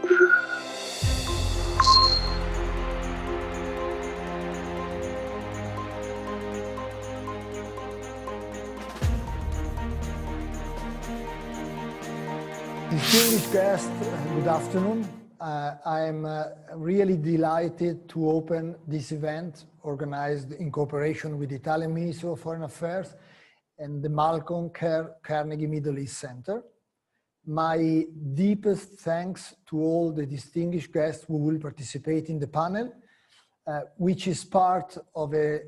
Distinguished guests, good afternoon. I'm really delighted to open this event organized in cooperation with the Italian Ministry of Foreign Affairs and the Malcolm Kerr Carnegie Middle East Center. My deepest thanks to all the distinguished guests who will participate in the panel, which is part of a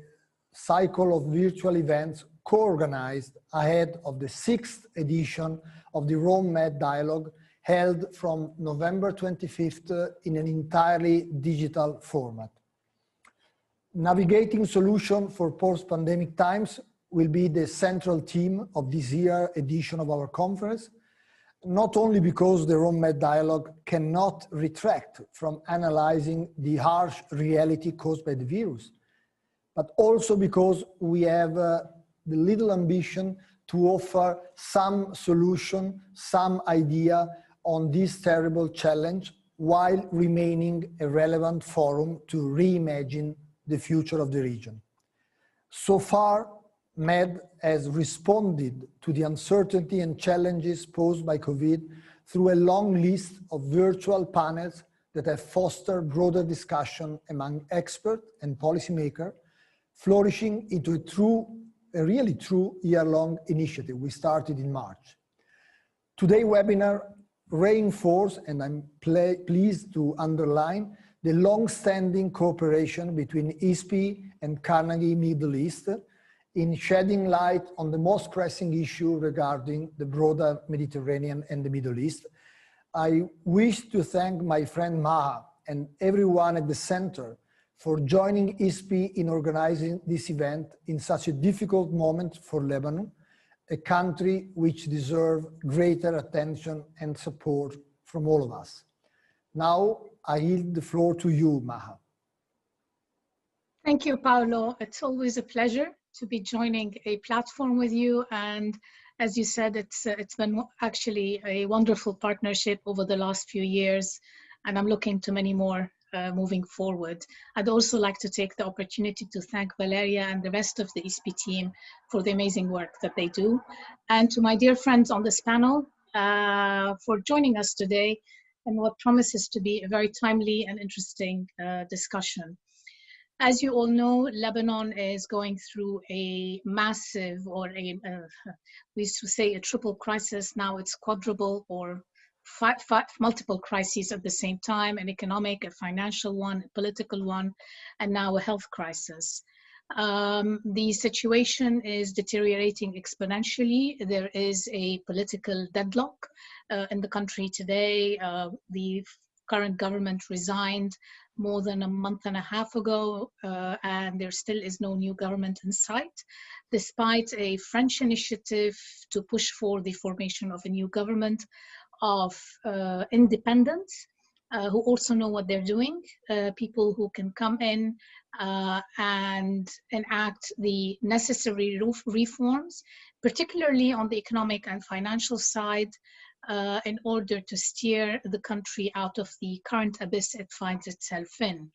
cycle of virtual events co-organized ahead of the 6th edition of the Rome-Med Dialogue, held from November 25th in an entirely digital format. Navigating solutions for post-pandemic times will be the central theme of this year's edition of our conference, not only because the Rome-Med Dialogue cannot retract from analyzing the harsh reality caused by the virus, but also because we have the little ambition to offer some solution, some idea on this terrible challenge, while remaining a relevant forum to reimagine the future of the region. So far, MED has responded to the uncertainty and challenges posed by COVID through a long list of virtual panels that have fostered broader discussion among experts and policymakers, flourishing into a really true year-long initiative we started in March. Today's webinar reinforces, and I'm pleased to underline, the long-standing cooperation between ISPI and Carnegie Middle East in shedding light on the most pressing issue regarding the broader Mediterranean and the Middle East. I wish to thank my friend Maha and everyone at the center for joining ISPI in organizing this event in such a difficult moment for Lebanon, a country which deserves greater attention and support from all of us. Now, I yield the floor to you, Maha. Thank you, Paolo. It's always a pleasure to be joining a platform with you. And as you said, it's been actually a wonderful partnership over the last few years, and I'm looking to many more moving forward. I'd also like to take the opportunity to thank Valeria and the rest of the ISPI team for the amazing work that they do. And to my dear friends on this panel for joining us today and what promises to be a very timely and interesting discussion. As you all know, Lebanon is going through a massive, or we used to say a triple crisis, now it's quadruple or multiple crises at the same time, an economic, a financial one, a political one, and now a health crisis. The situation is deteriorating exponentially. There is a political deadlock in the country today. The current government resigned more than a month and a half ago, and there still is no new government in sight, despite a French initiative to push for the formation of a new government of independents who also know what they're doing, people who can come in and enact the necessary reforms, particularly on the economic and financial side, in order to steer the country out of the current abyss it finds itself in.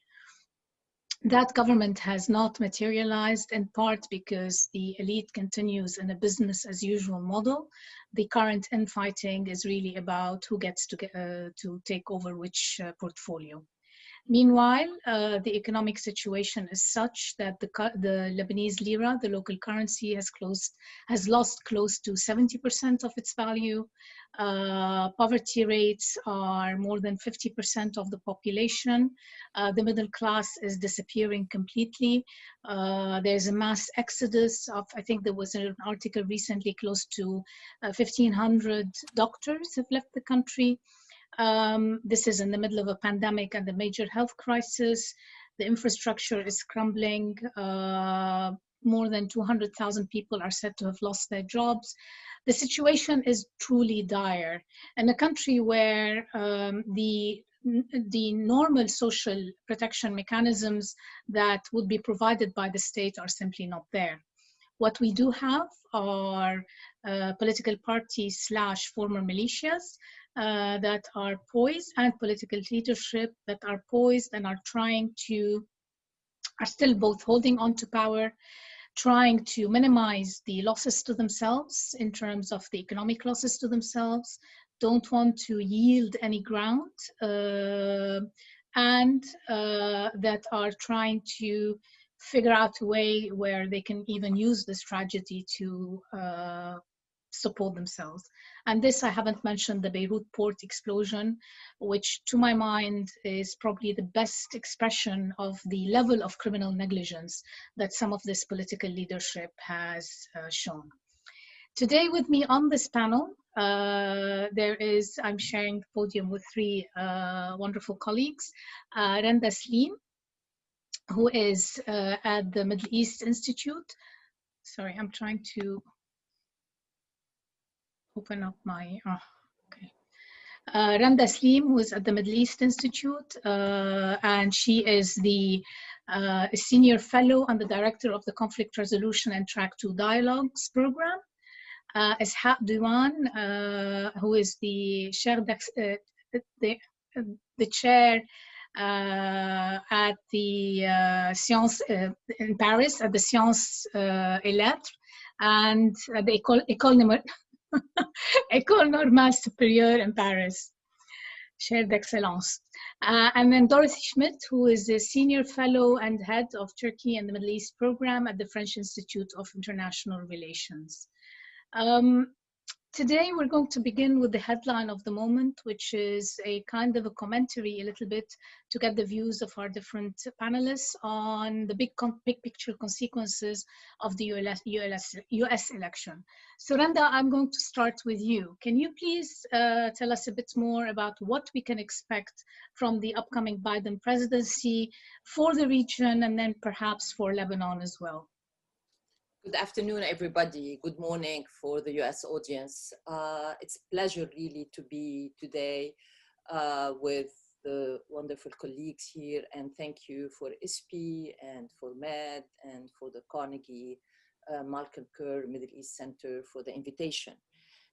That government has not materialized, in part because the elite continues in a business as usual model. The current infighting is really about who gets to take over which portfolio. Meanwhile, the economic situation is such that the Lebanese lira, the local currency, has lost close to 70% of its value. Poverty rates are more than 50% of the population. The middle class is disappearing completely. There's a mass exodus of, I think there was an article recently, close to 1,500 doctors have left the country. This is in the middle of a pandemic and a major health crisis. The infrastructure is crumbling. More than 200,000 people are said to have lost their jobs. The situation is truly dire. In a country where the normal social protection mechanisms that would be provided by the state are simply not there. What we do have are political parties / former militias that are poised, and political leadership that are poised and are still both holding on to power, trying to minimize the losses to themselves in terms of the economic losses to themselves, don't want to yield any ground, and that are trying to figure out a way where they can even use this tragedy to support themselves. And this, I haven't mentioned the Beirut port explosion, which to my mind is probably the best expression of the level of criminal negligence that some of this political leadership has shown. Today with me on this panel, I'm sharing the podium with three wonderful colleagues. Randa Slim, who is at the Middle East Institute. Sorry, I'm trying to open up my, okay. Randa Slim, who is at the Middle East Institute, and she is the senior fellow and the director of the Conflict Resolution and Track 2 Dialogues program. Ishac Diwan, who is the chair at the Sciences in Paris, at the Sciences et Lettres, and at the École Normale Supérieure in Paris, Chaire d'Excellence. And then Dorothée Schmid, who is the senior fellow and head of Turkey and the Middle East program at the French Institute of International Relations. Today, we're going to begin with the headline of the moment, which is a kind of a commentary a little bit to get the views of our different panelists on the big picture consequences of the US election. So Randa, I'm going to start with you. Can you please tell us a bit more about what we can expect from the upcoming Biden presidency for the region and then perhaps for Lebanon as well? Good afternoon, everybody. Good morning for the US audience. It's a pleasure really to be today with the wonderful colleagues here, and thank you for ISPI and for Med and for the Carnegie Malcolm Kerr Middle East Center for the invitation.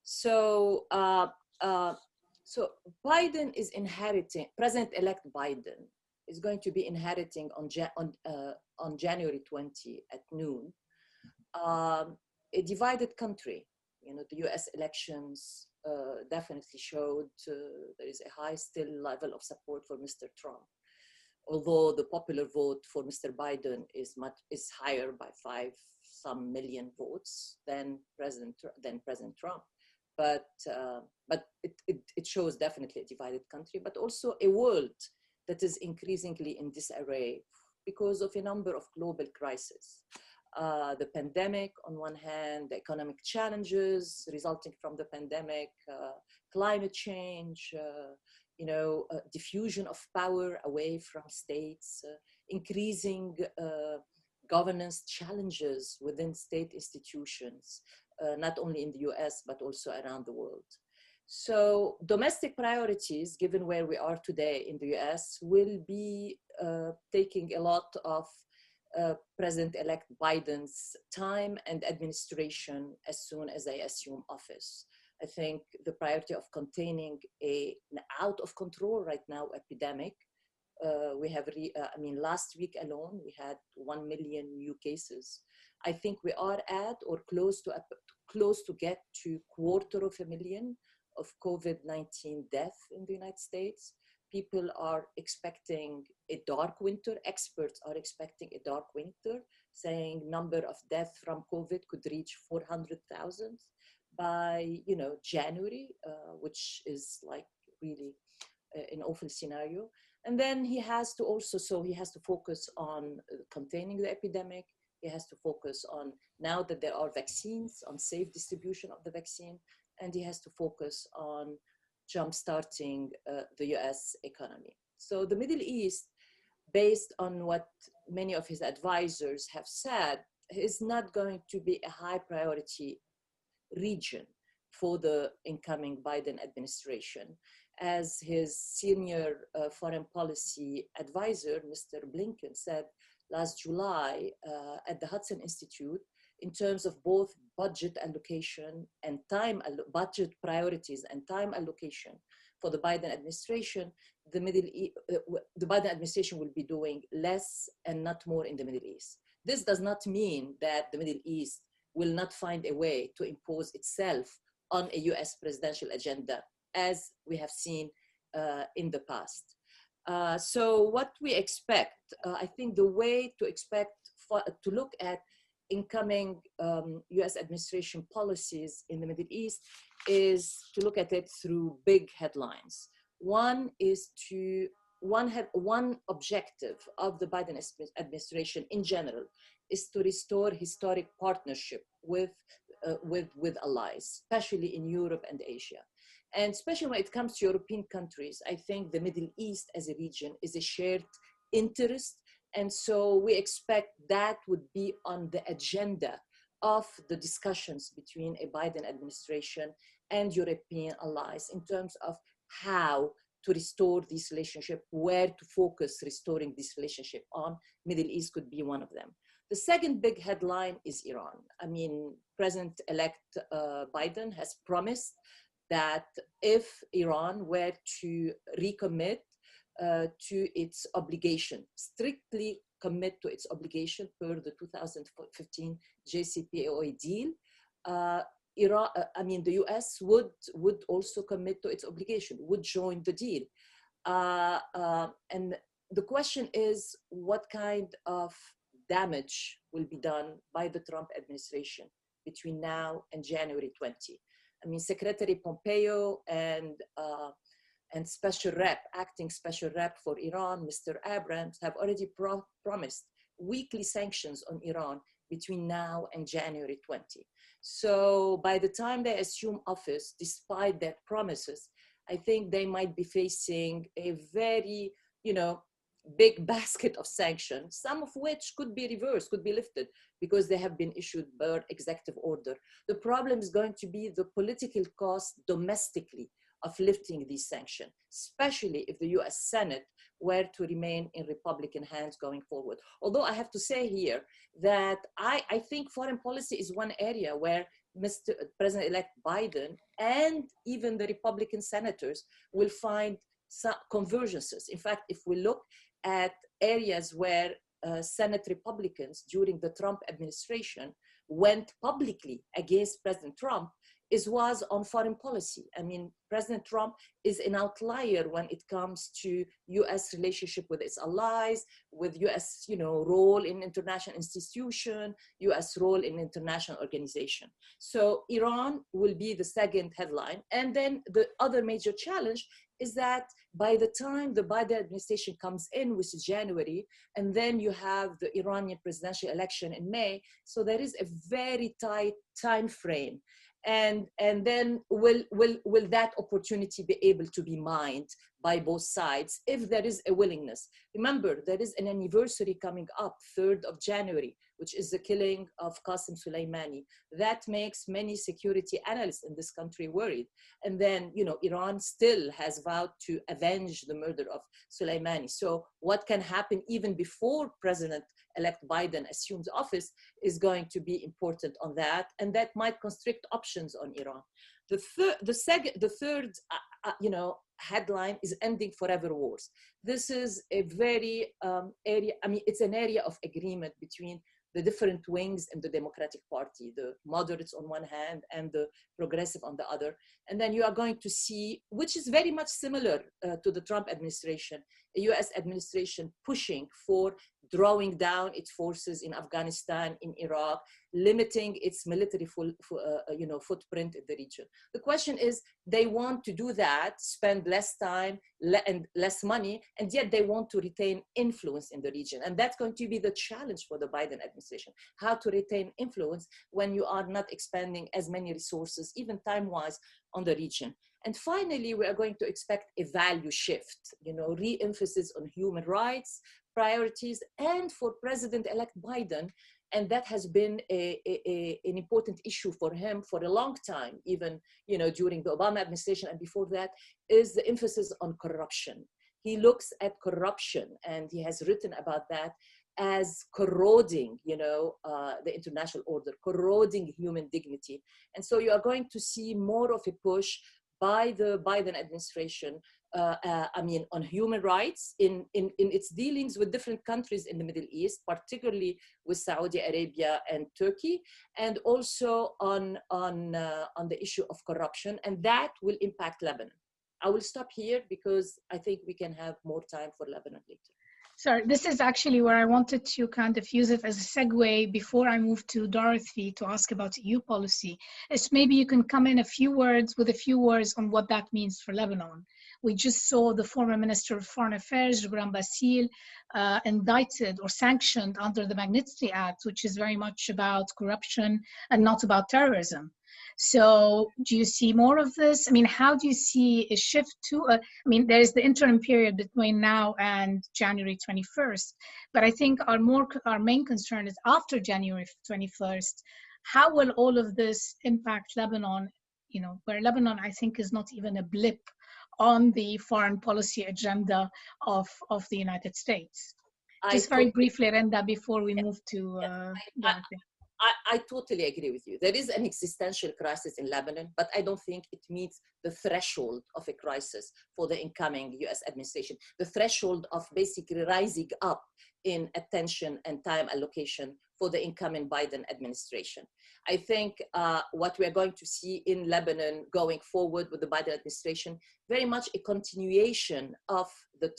So, Biden is inheriting, President-elect Biden is going to be inheriting on January 20 at noon, a divided country. You know, the US elections definitely showed there is a high still level of support for Mr. Trump, although the popular vote for Mr. Biden is higher by some million votes than President Trump. But it shows definitely a divided country, but also a world that is increasingly in disarray because of a number of global crises. The pandemic on one hand, the economic challenges resulting from the pandemic, climate change, diffusion of power away from states, increasing governance challenges within state institutions, not only in the US, but also around the world. So domestic priorities, given where we are today in the US, will be taking a lot of President-elect Biden's time and administration as soon as they assume office. I think the priority of containing an out-of-control right now epidemic. We have, last week alone, we had 1 million new cases. I think we are at or close to get to 250,000 of COVID-19 deaths in the United States. People are expecting a dark winter. Experts are expecting a dark winter, saying number of deaths from COVID could reach 400,000 by January, which is like really an awful scenario. And then he has to focus on containing the epidemic. He has to focus on, now that there are vaccines, on safe distribution of the vaccine, and he has to focus on jump-starting the US economy. So the Middle East, based on what many of his advisors have said, is not going to be a high priority region for the incoming Biden administration. As his senior foreign policy advisor, Mr. Blinken, said last July at the Hudson Institute, in terms of both budget allocation and budget priorities and time allocation for the Biden administration, the Biden administration will be doing less and not more in the Middle East. This does not mean that the Middle East will not find a way to impose itself on a US presidential agenda, as we have seen in the past. So what we expect, I think the way to look at incoming US administration policies in the Middle East is to look at it through big headlines. One objective of the Biden administration in general is to restore historic partnership with allies, especially in Europe and Asia. And especially when it comes to European countries, I think the Middle East as a region is a shared interest. And so we expect that would be on the agenda of the discussions between a Biden administration and European allies in terms of how to restore this relationship, where to focus restoring this relationship on. Middle East could be one of them. The second big headline is Iran. I mean, President-elect Biden has promised that if Iran were to recommit to its obligation, strictly commit to its obligation per the 2015 JCPOA deal, the US would also commit to its obligation, would join the deal. And the question is, what kind of damage will be done by the Trump administration between now and January 20? I mean, Secretary Pompeo and acting special rep for Iran, Mr. Abrams, have already promised weekly sanctions on Iran between now and January 20. So by the time they assume office, despite their promises, I think they might be facing a very, big basket of sanctions, some of which could be reversed, could be lifted, because they have been issued by executive order. The problem is going to be the political cost domestically of lifting these sanctions, especially if the US Senate were to remain in Republican hands going forward. Although I have to say here that I think foreign policy is one area where Mr. President-elect Biden and even the Republican senators will find some convergences. In fact, if we look at areas where Senate Republicans during the Trump administration went publicly against President Trump, was on foreign policy. I mean, President Trump is an outlier when it comes to US relationship with its allies, with US, role in international institution, US role in international organization. So Iran will be the second headline. And then the other major challenge is that by the time the Biden administration comes in, which is January, and then you have the Iranian presidential election in May, so there is a very tight time frame. And then will that opportunity be able to be mined by both sides if there is a willingness? Remember, there is an anniversary coming up, 3rd of January, which is the killing of Qasem Soleimani. That makes many security analysts in this country worried. And then, Iran still has vowed to avenge the murder of Soleimani. So what can happen even before President-elect Biden assumes office is going to be important on that. And that might constrict options on Iran. The third headline is ending forever wars. This is a very it's an area of agreement between the different wings in the Democratic Party, the moderates on one hand and the progressive on the other. And then you are going to see, which is very much similar to the Trump administration, a US administration pushing for drawing down its forces in Afghanistan, in Iraq, limiting its military footprint in the region. The question is, they want to do that, spend less time and less money, and yet they want to retain influence in the region. And that's going to be the challenge for the Biden administration, how to retain influence when you are not expending as many resources, even time-wise, on the region. And finally, we are going to expect a value shift, re-emphasis on human rights, priorities, and for President-elect Biden, and that has been an important issue for him for a long time, even during the Obama administration and before that, is the emphasis on corruption. He looks at corruption, and he has written about that as corroding, the international order, corroding human dignity. And so you are going to see more of a push by the Biden administration, on human rights in its dealings with different countries in the Middle East, particularly with Saudi Arabia and Turkey, and also on the issue of corruption, and that will impact Lebanon. I will stop here because I think we can have more time for Lebanon later. Sorry, this is actually where I wanted to kind of use it as a segue before I move to Dorothée to ask about EU policy. Is maybe you can come in with a few words on what that means for Lebanon. We just saw the former Minister of Foreign Affairs, Grand Basile, indicted or sanctioned under the Magnitsky Act, which is very much about corruption and not about terrorism. So do you see more of this? I mean, how do you see a shift to, there is the interim period between now and January 21st, but I think our main concern is after January 21st, how will all of this impact Lebanon, where Lebanon, I think, is not even a blip on the foreign policy agenda of the United States? Just very briefly, Renda, before we move to I totally agree with you. There is an existential crisis in Lebanon, but I don't think it meets the threshold of a crisis for the incoming US administration. The threshold of basically rising up in attention and time allocation for the incoming Biden administration. I think what we are going to see in Lebanon going forward with the Biden administration, very much a continuation of the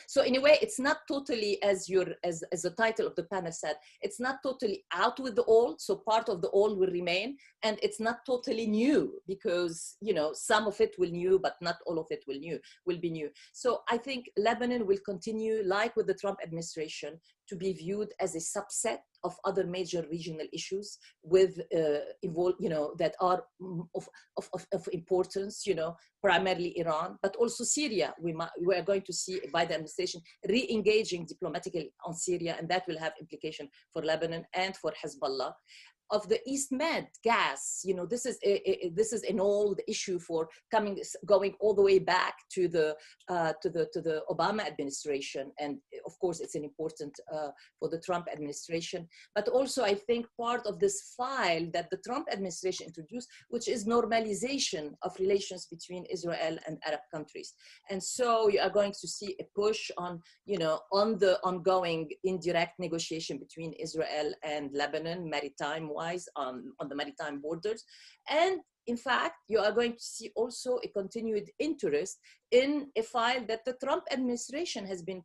so in a way, it's not totally, as the title of the panel said, it's not totally out with the old, so part of the old will remain, and it's not totally new because, some of it will new, but not all of it will be new. So I think Lebanon will continue, like with the Trump administration, to be viewed as a subset of other major regional issues with that are of importance, primarily Iran, but also Syria. We are going to see by the administration re-engaging diplomatically on Syria, and that will have implication for Lebanon and for Hezbollah. Of the East Med gas, this is an old issue for going all the way back to the Obama administration, and of course it's an important for the Trump administration. But also I think part of this file that the Trump administration introduced, which is normalization of relations between Israel and Arab countries, and so you are going to see a push on on the ongoing indirect negotiation between Israel and Lebanon maritime-wise on the maritime borders. And in fact, you are going to see also a continued interest in a file that the Trump administration has been,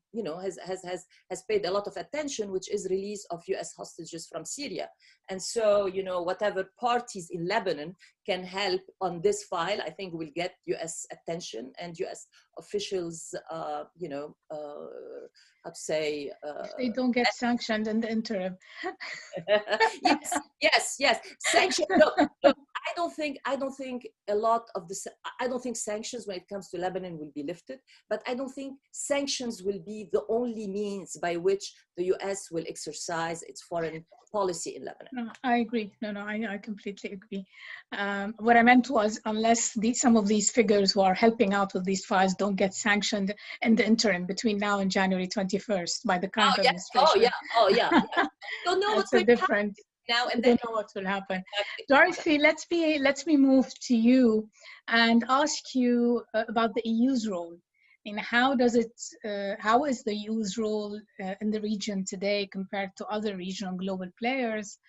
has paid a lot of attention, which is release of US hostages from Syria. And so, whatever parties in Lebanon can help on this file, I think will get US attention, and US officials, how to say, they don't get sanctioned in the interim. yes. Sanction. Look, I don't think a lot of the. I don't think sanctions when it comes to Lebanon will be lifted, but I don't think sanctions will be the only means by which the US will exercise its foreign policy in Lebanon. No, I agree. I completely agree. What I meant was, unless some of these figures who are helping out with these files don't get sanctioned in the interim between now and January 21st by the current administration. Oh yeah. Don't know what's different. Now and then. Don't know what will happen. Dorothée, let me move to you and ask you about the EU's role. And how is the EU's role in the region today compared to other regional global players?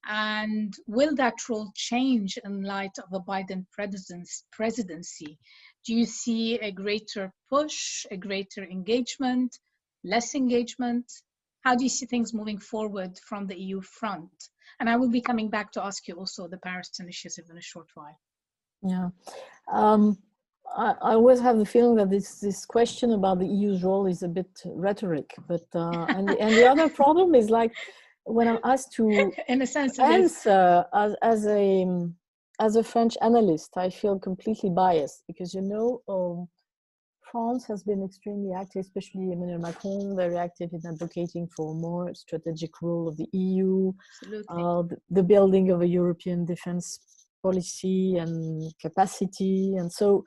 And will that role change in light of a Biden presidency? Do you see a greater push, a greater engagement, less engagement? How do you see things moving forward from the EU front? And I will be coming back to ask you also the Paris Initiative in a short while. Yeah. I always have the feeling that this question about the EU's role is a bit rhetoric, but and the other problem is, like, when I'm asked to in a sense answer as a French analyst, I feel completely biased because France has been extremely active, especially Emmanuel Macron, very active in advocating for a more strategic role of the EU, the building of a European defense policy and capacity, and so.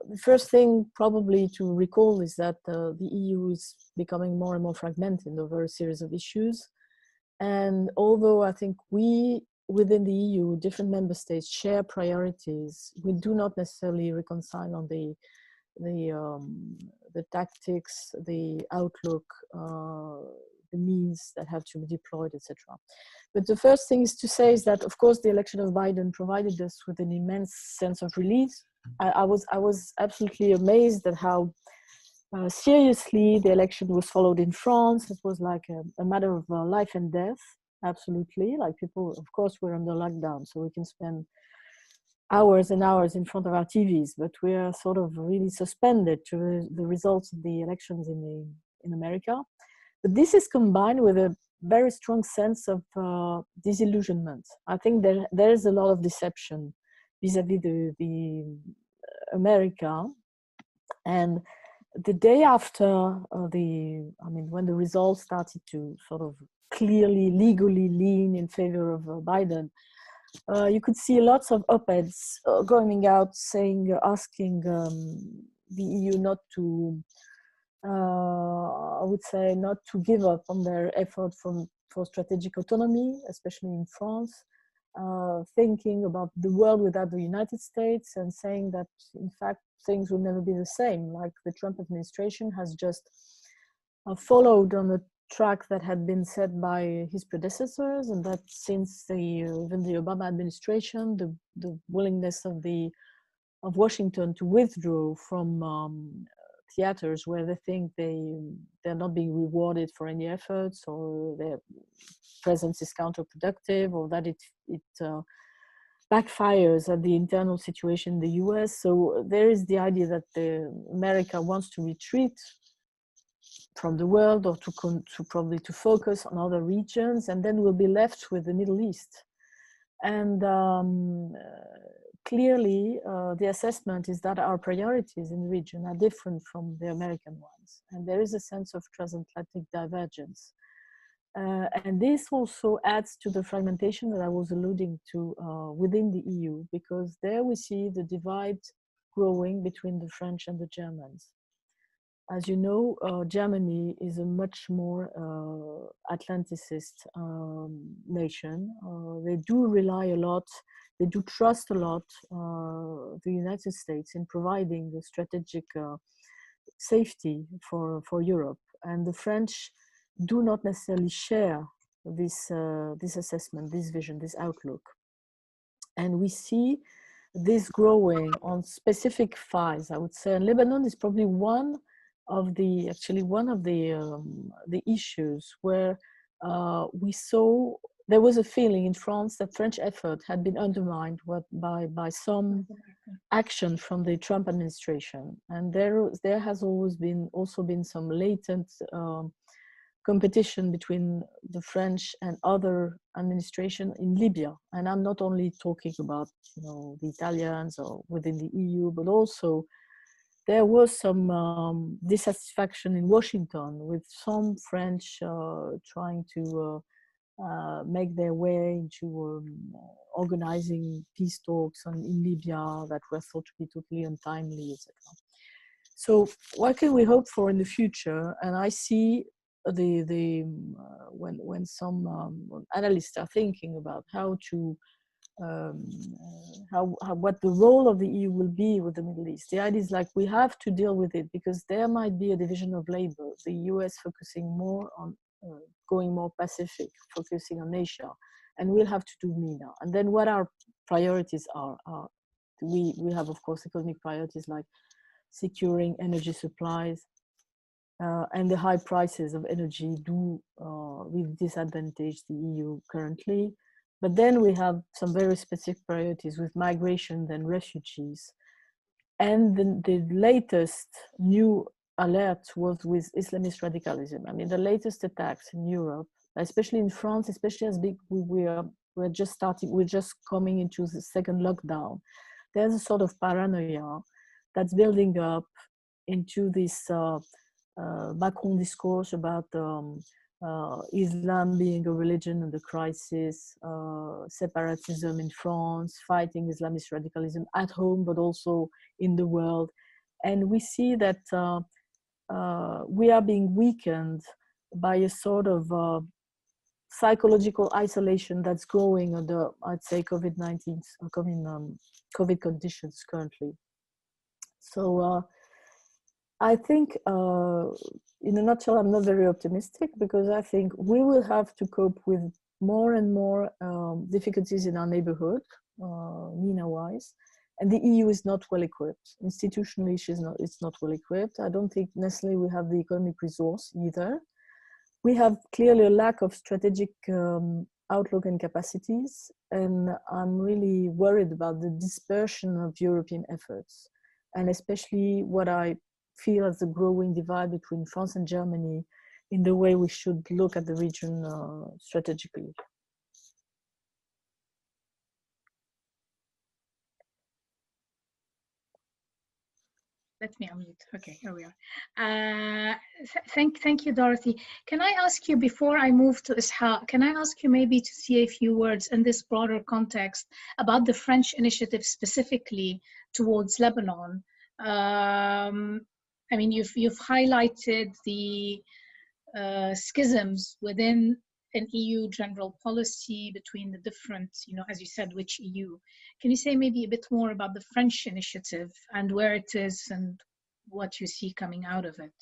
The first thing probably to recall is that the EU is becoming more and more fragmented over a series of issues. And although I think we within the EU, different member states share priorities. We do not necessarily reconcile on the tactics, the outlook, the means that have to be deployed, etc. But the first thing is to say is that, of course, the election of Biden provided us with an immense sense of relief. I was absolutely amazed at how seriously the election was followed in France. It was like a matter of life and death, absolutely. Like people, of course, we're under lockdown, so we can spend hours and hours in front of our TVs, but we are sort of really suspended to the results of the elections in America. But this is combined with a very strong sense of disillusionment. I think there is a lot of deception vis-a-vis the America. And the day after when the results started to sort of clearly, legally lean in favor of Biden, you could see lots of op-eds going out saying, asking the EU not to, I would say, not to give up on their effort for strategic autonomy, especially in France, thinking about the world without the United States and saying that, in fact, things will never be the same. Like the Trump administration has just followed on a track that had been set by his predecessors, and that since even the Obama administration, the willingness of Washington to withdraw from theaters where they think they're not being rewarded for any efforts, or their presence is counterproductive, or that it backfires at the internal situation in the US. So there is the idea that America wants to retreat from the world, or to probably to focus on other regions, and then we'll be left with the Middle East. And clearly, the assessment is that our priorities in the region are different from the American ones, and there is a sense of transatlantic divergence. And this also adds to the fragmentation that I was alluding to within the EU, because there we see the divide growing between the French and the Germans. As you know, Germany is a much more Atlanticist nation. They do rely a lot, they do trust a lot the United States in providing the strategic safety for Europe. And the French do not necessarily share this assessment, this vision, this outlook. And we see this growing on specific files, I would say. And Lebanon is probably one of the issues where we saw there was a feeling in France that French effort had been undermined by some action from the Trump administration, and there has always been some latent competition between the French and other administration in Libya. And I'm not only talking about the Italians or within the EU, but also there was some dissatisfaction in Washington with some French trying to make their way into organizing peace talks in Libya that were thought to be totally untimely, etc. So what can we hope for in the future? And I see when some analysts are thinking about how to what the role of the EU will be with the Middle East. The idea is like we have to deal with it because there might be a division of labor. The US focusing more on going more Pacific, focusing on Asia, and we'll have to do MENA. And then what our priorities are we have, of course, economic priorities like securing energy supplies, and the high prices of energy do really disadvantage the EU currently. But then we have some very specific priorities with migration and refugees. And the latest new alert was with Islamist radicalism. I mean, the latest attacks in Europe, especially in France, especially as big, we're just coming into the second lockdown. There's a sort of paranoia that's building up into this Macron discourse about Islam being a religion in the crisis, separatism in France, fighting Islamist radicalism at home, but also in the world. And we see that we are being weakened by a sort of psychological isolation that's growing under, I'd say, COVID-19, COVID conditions currently. So I think, in a nutshell, I'm not very optimistic, because I think we will have to cope with more and more difficulties in our neighborhood, MENA-wise, and the EU is not well equipped. Institutionally, it's not well equipped. I don't think necessarily we have the economic resource either. We have clearly a lack of strategic outlook and capacities, and I'm really worried about the dispersion of European efforts, and especially what I feel as the growing divide between France and Germany in the way we should look at the region strategically. Let me unmute. Okay, here we are. Thank you, Dorothée. Can I ask you, before I move to Ishac, can I ask you maybe to say a few words in this broader context about the French initiative specifically towards Lebanon? I mean, you've highlighted the schisms within an EU general policy between the different, as you said, which EU. Can you say maybe a bit more about the French initiative and where it is and what you see coming out of it?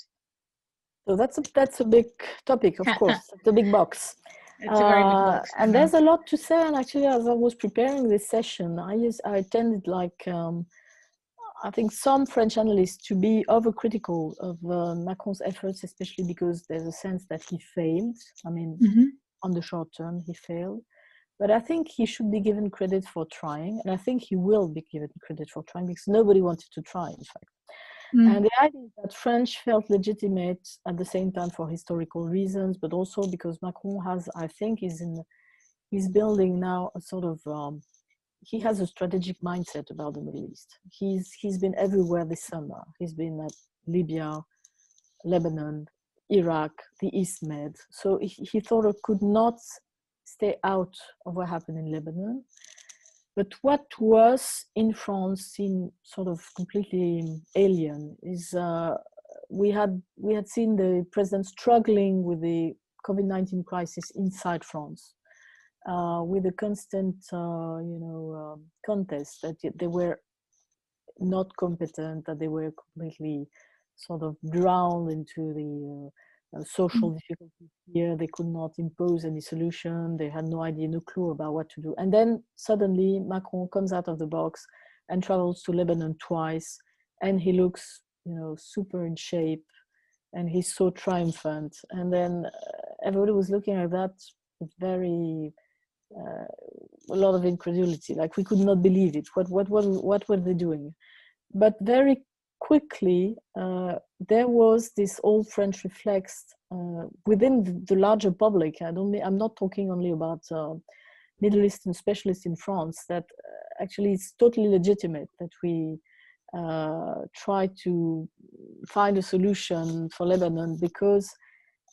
So that's a big topic, of course. It's a big box. It's a very big box. And there's a lot to say. And actually, as I was preparing this session, I tended, like, I think some French analysts, to be overcritical of Macron's efforts, especially because there's a sense that he failed. I mean, on the short term, he failed. But I think he should be given credit for trying. And I think he will be given credit for trying, because nobody wanted to try, in fact. And the idea is that French felt legitimate at the same time for historical reasons, but also because Macron has, I think, he's building now a sort of, he has a strategic mindset about the Middle East. He's been everywhere this summer. He's been at Libya, Lebanon, Iraq, the East Med. So he thought it could not stay out of what happened in Lebanon. But what was in France seemed sort of completely alien is we had seen the president struggling with the COVID-19 crisis inside France, with a constant, contest that they were not competent, that they were completely sort of drowned into the social difficulties here. They could not impose any solution. They had no idea, no clue about what to do. And then suddenly Macron comes out of the box and travels to Lebanon twice, and he looks, super in shape, and he's so triumphant. And then everybody was looking at that with very a lot of incredulity. Like, we could not believe it. What were they doing? But very quickly, there was this old French reflex within the larger public. I'm not talking only about Middle Eastern specialists in France, that actually it's totally legitimate that we try to find a solution for Lebanon, because,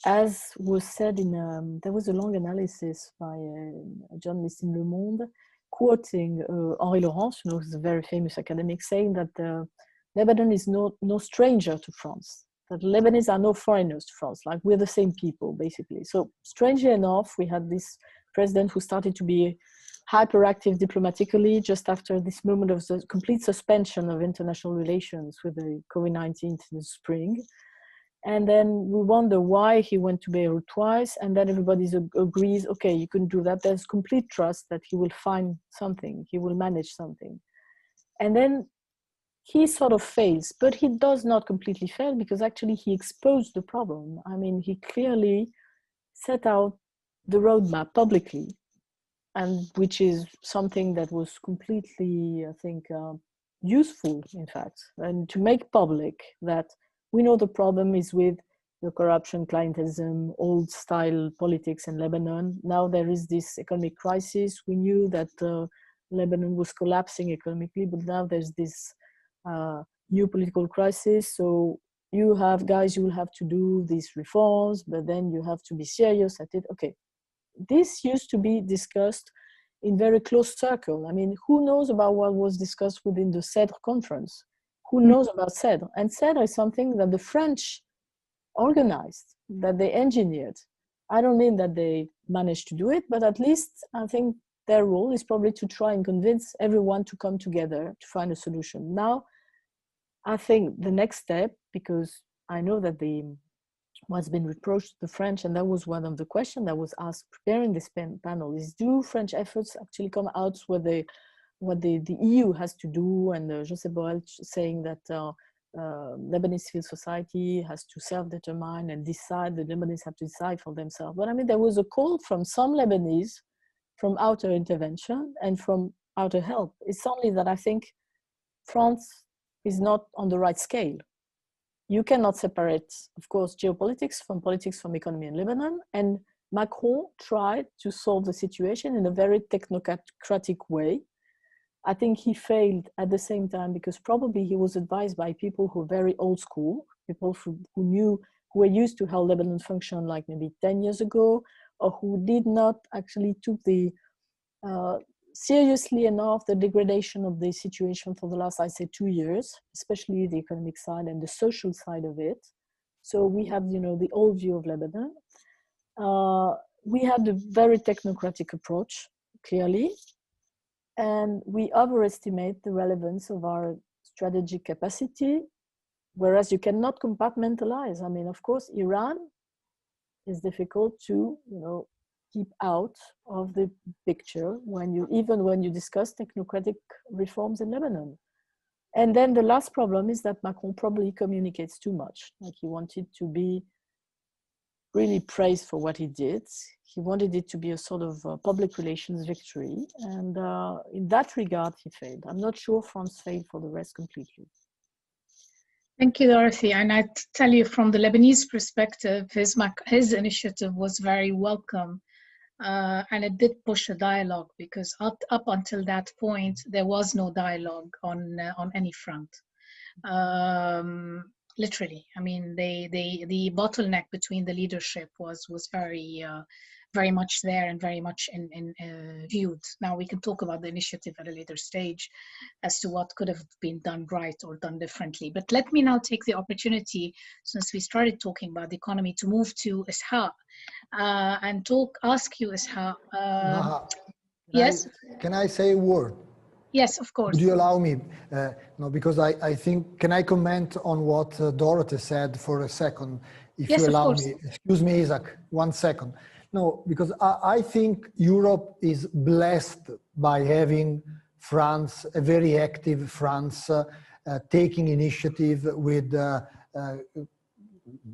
as was said there was a long analysis by a journalist in Le Monde, quoting Henri Laurence, who's a very famous academic, saying that Lebanon is no stranger to France, that Lebanese are no foreigners to France, like we're the same people, basically. So strangely enough, we had this president who started to be hyperactive diplomatically just after this moment of the complete suspension of international relations with the COVID-19 in the spring. And then we wonder why he went to Beirut twice, and then everybody agrees, okay, you can do that. There's complete trust that he will find something, he will manage something. And then he sort of fails, but he does not completely fail, because actually he exposed the problem. I mean, he clearly set out the roadmap publicly, and which is something that was completely, I think, useful, in fact, and to make public that we know the problem is with the corruption, clientelism, old style politics in Lebanon. Now there is this economic crisis. We knew that Lebanon was collapsing economically, but now there's this new political crisis. So you have you will have to do these reforms, but then you have to be serious at it. Okay, this used to be discussed in very close circle. I mean, who knows about what was discussed within the Cedre conference? Who knows about Cedre? And Cedre is something that the French organized, that they engineered. I don't mean that they manage to do it, but at least I think their role is probably to try and convince everyone to come together to find a solution. Now, I think the next step, because I know that what's been reproached to the French, and that was one of the questions that was asked preparing this panel, is do French efforts actually come out what the EU has to do, and Josep Borrell saying that Lebanese civil society has to self-determine and decide, the Lebanese have to decide for themselves. But I mean, there was a call from some Lebanese from outer intervention and from outer help. It's only that I think France is not on the right scale. You cannot separate, of course, geopolitics from economy in Lebanon. And Macron tried to solve the situation in a very technocratic way. I think he failed at the same time because probably he was advised by people who are very old school, people who were used to how Lebanon functioned like maybe 10 years ago, or who did not actually took the seriously enough the degradation of the situation for the last, I say, 2 years, especially the economic side and the social side of it. So we have, the old view of Lebanon. We had a very technocratic approach, clearly, and we overestimate the relevance of our strategic capacity, whereas you cannot compartmentalize. I mean, of course, Iran is difficult to, keep out of the picture even when you discuss technocratic reforms in Lebanon. And then the last problem is that Macron probably communicates too much. Like he wanted to be really praised for what he did. He wanted it to be a sort of public relations victory. And in that regard, he failed. I'm not sure France failed for the rest completely. Thank you, Dorothée. And I tell you, from the Lebanese perspective, his initiative was very welcome. And it did push a dialogue, because up until that point, there was no dialogue on any front. Literally, I mean, the bottleneck between the leadership was very much there and very much viewed. Now we can talk about the initiative at a later stage as to what could have been done right or done differently. But let me now take the opportunity, since we started talking about the economy, to move to Ishac and ask you, Ishac. Maha, yes? Can I say a word? Yes, of course. Would you allow me? No, because I think, can I comment on what Dorothée said for a second? If yes, you allow of course. me. Excuse me, Ishac, 1 second. No, because I think Europe is blessed by having France, a very active France, taking initiative with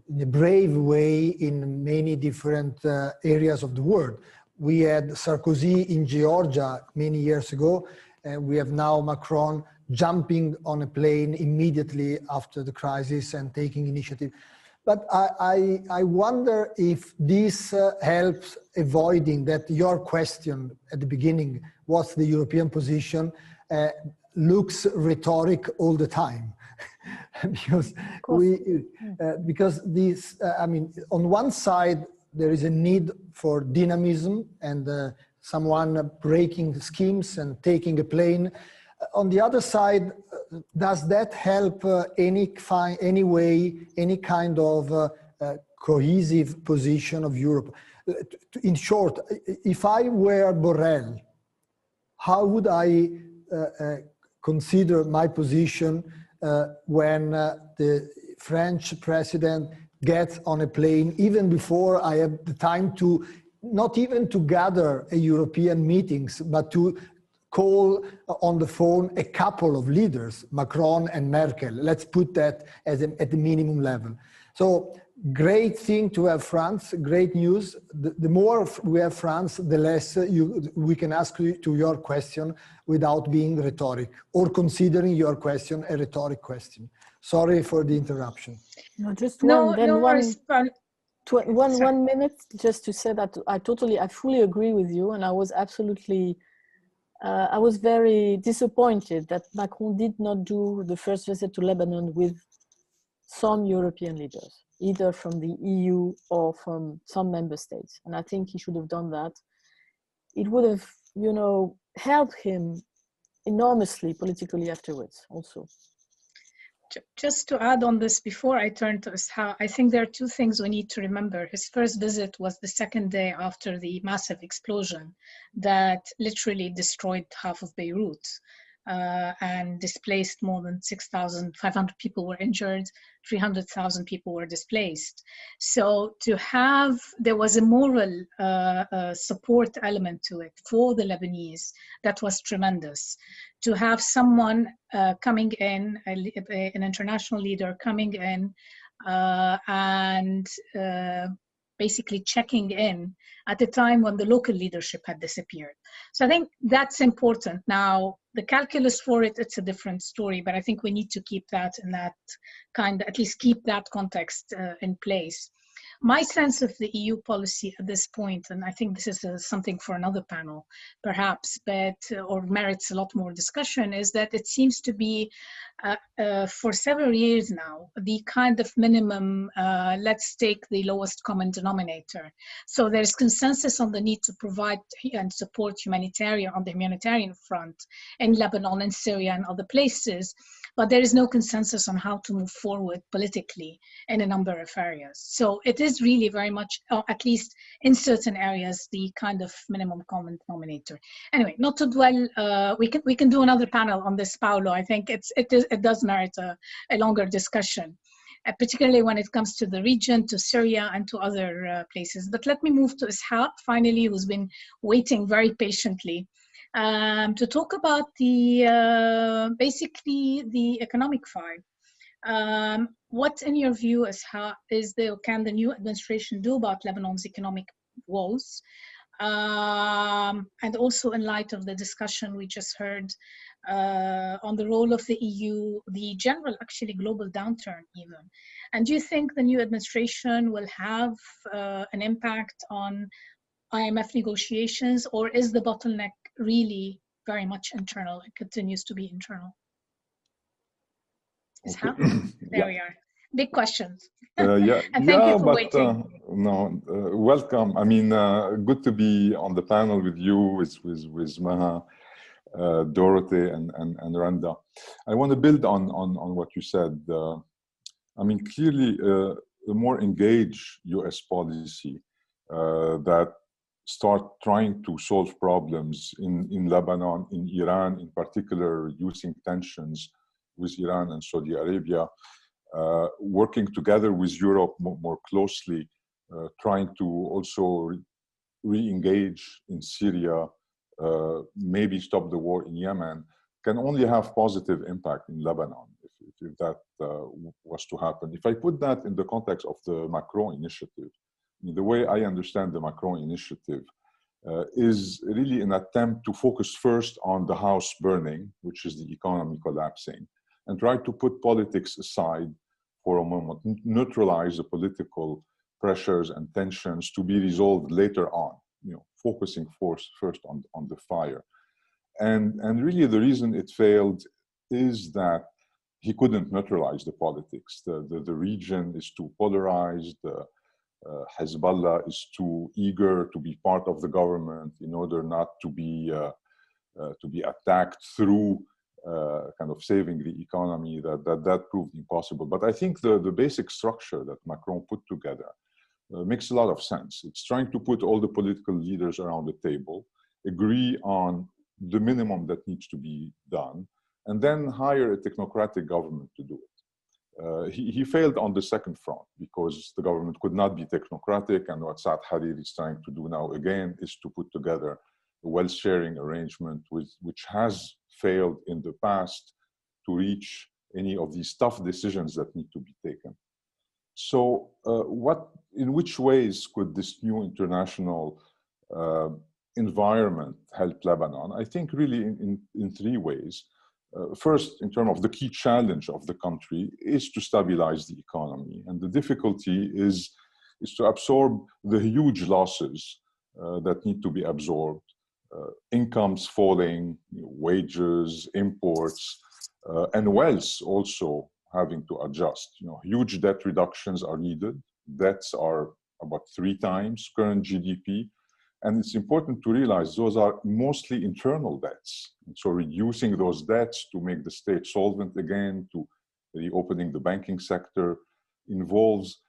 in a brave way in many different areas of the world. We had Sarkozy in Georgia many years ago, and we have now Macron jumping on a plane immediately after the crisis and taking initiative. But I wonder if this helps avoiding that your question at the beginning, what's the European Mm. position, looks rhetoric all the time. Because this, I mean, on one side, there is a need for dynamism and someone breaking schemes and taking a plane. On the other side, does that help any kind of cohesive position of Europe? In short, if I were Borrell, how would I consider my position when the French president gets on a plane, even before I have the time to, not even to gather a European meetings, but to call on the phone a couple of leaders, Macron and Merkel. Let's put that as at the minimum level. So great thing to have France, great news. The more we have France, the less we can ask you to your question without being rhetoric or considering your question a rhetoric question. Sorry for the interruption. No, just No, one, then no one, worries. one minute, just to say that I fully agree with you, and I was absolutely, I was very disappointed that Macron did not do the first visit to Lebanon with some European leaders, either from the EU or from some member states. And I think he should have done that. It would have, helped him enormously politically afterwards also. Just to add on this, before I turn to Ishac, I think there are two things we need to remember. His first visit was the second day after the massive explosion that literally destroyed half of Beirut and displaced more than 6,500 people were injured, 300,000 people were displaced. So there was a moral support element to it for the Lebanese that was tremendous. To have someone coming in, an international leader coming in and basically checking in at a time when the local leadership had disappeared. So I think that's important. Now, the calculus for it, it's a different story, but I think we need to keep that in that at least keep that context in place. My sense of the EU policy at this point, and I think this is something for another panel, perhaps, or merits a lot more discussion, is that it seems to be, for several years now, the kind of minimum, let's take the lowest common denominator. So there's consensus on the need to provide and support on the humanitarian front in Lebanon and Syria and other places, but there is no consensus on how to move forward politically in a number of areas. So it is really very much, at least in certain areas, the kind of minimum common denominator. Anyway, not to dwell, we can do another panel on this, Paolo. I think it does merit a longer discussion, particularly when it comes to the region, to Syria, and to other places. But let me move to Ishac, finally, who's been waiting very patiently to talk about basically the economic file. What, in your view, can the new administration do about Lebanon's economic woes? And also in light of the discussion we just heard on the role of the EU, the general, actually, global downturn even. And do you think the new administration will have an impact on IMF negotiations, or is the bottleneck really very much internal? It continues to be internal. Okay. There we are. Big questions. Yeah, and thank you for waiting. Welcome. I mean, good to be on the panel with you, with Maha, Dorothée, and Randa. I want to build on what you said. I mean, clearly, a more engaged US policy that start trying to solve problems in Lebanon, in Iran, in particular, reducing tensions with Iran and Saudi Arabia, working together with Europe more closely, trying to also re-engage in Syria, maybe stop the war in Yemen, can only have positive impact in Lebanon if that was to happen. If I put that in the context of the Macron initiative, the way I understand the Macron initiative is really an attempt to focus first on the house burning, which is the economy collapsing, and try to put politics aside for a moment, neutralize the political pressures and tensions to be resolved later on, focusing first on the fire. And really the reason it failed is that he couldn't neutralize the politics. The region is too polarized. Hezbollah is too eager to be part of the government in order not to be attacked through kind of saving the economy. That proved impossible. But I think the basic structure that Macron put together makes a lot of sense. It's trying to put all the political leaders around the table, agree on the minimum that needs to be done, and then hire a technocratic government to do it. He failed on the second front because the government could not be technocratic, and what Saad Hariri is trying to do now again is to put together a wealth sharing arrangement which has failed in the past to reach any of these tough decisions that need to be taken. So in which ways could this new international environment help Lebanon? I think really in three ways. First, in terms of the key challenge of the country is to stabilize the economy. And the difficulty is to absorb the huge losses that need to be absorbed. Incomes falling, wages, imports, and wealth also having to adjust. Huge debt reductions are needed. Debts are about 3 times current GDP. And it's important to realize those are mostly internal debts. And so reducing those debts to make the state solvent again, to reopening the banking sector, involves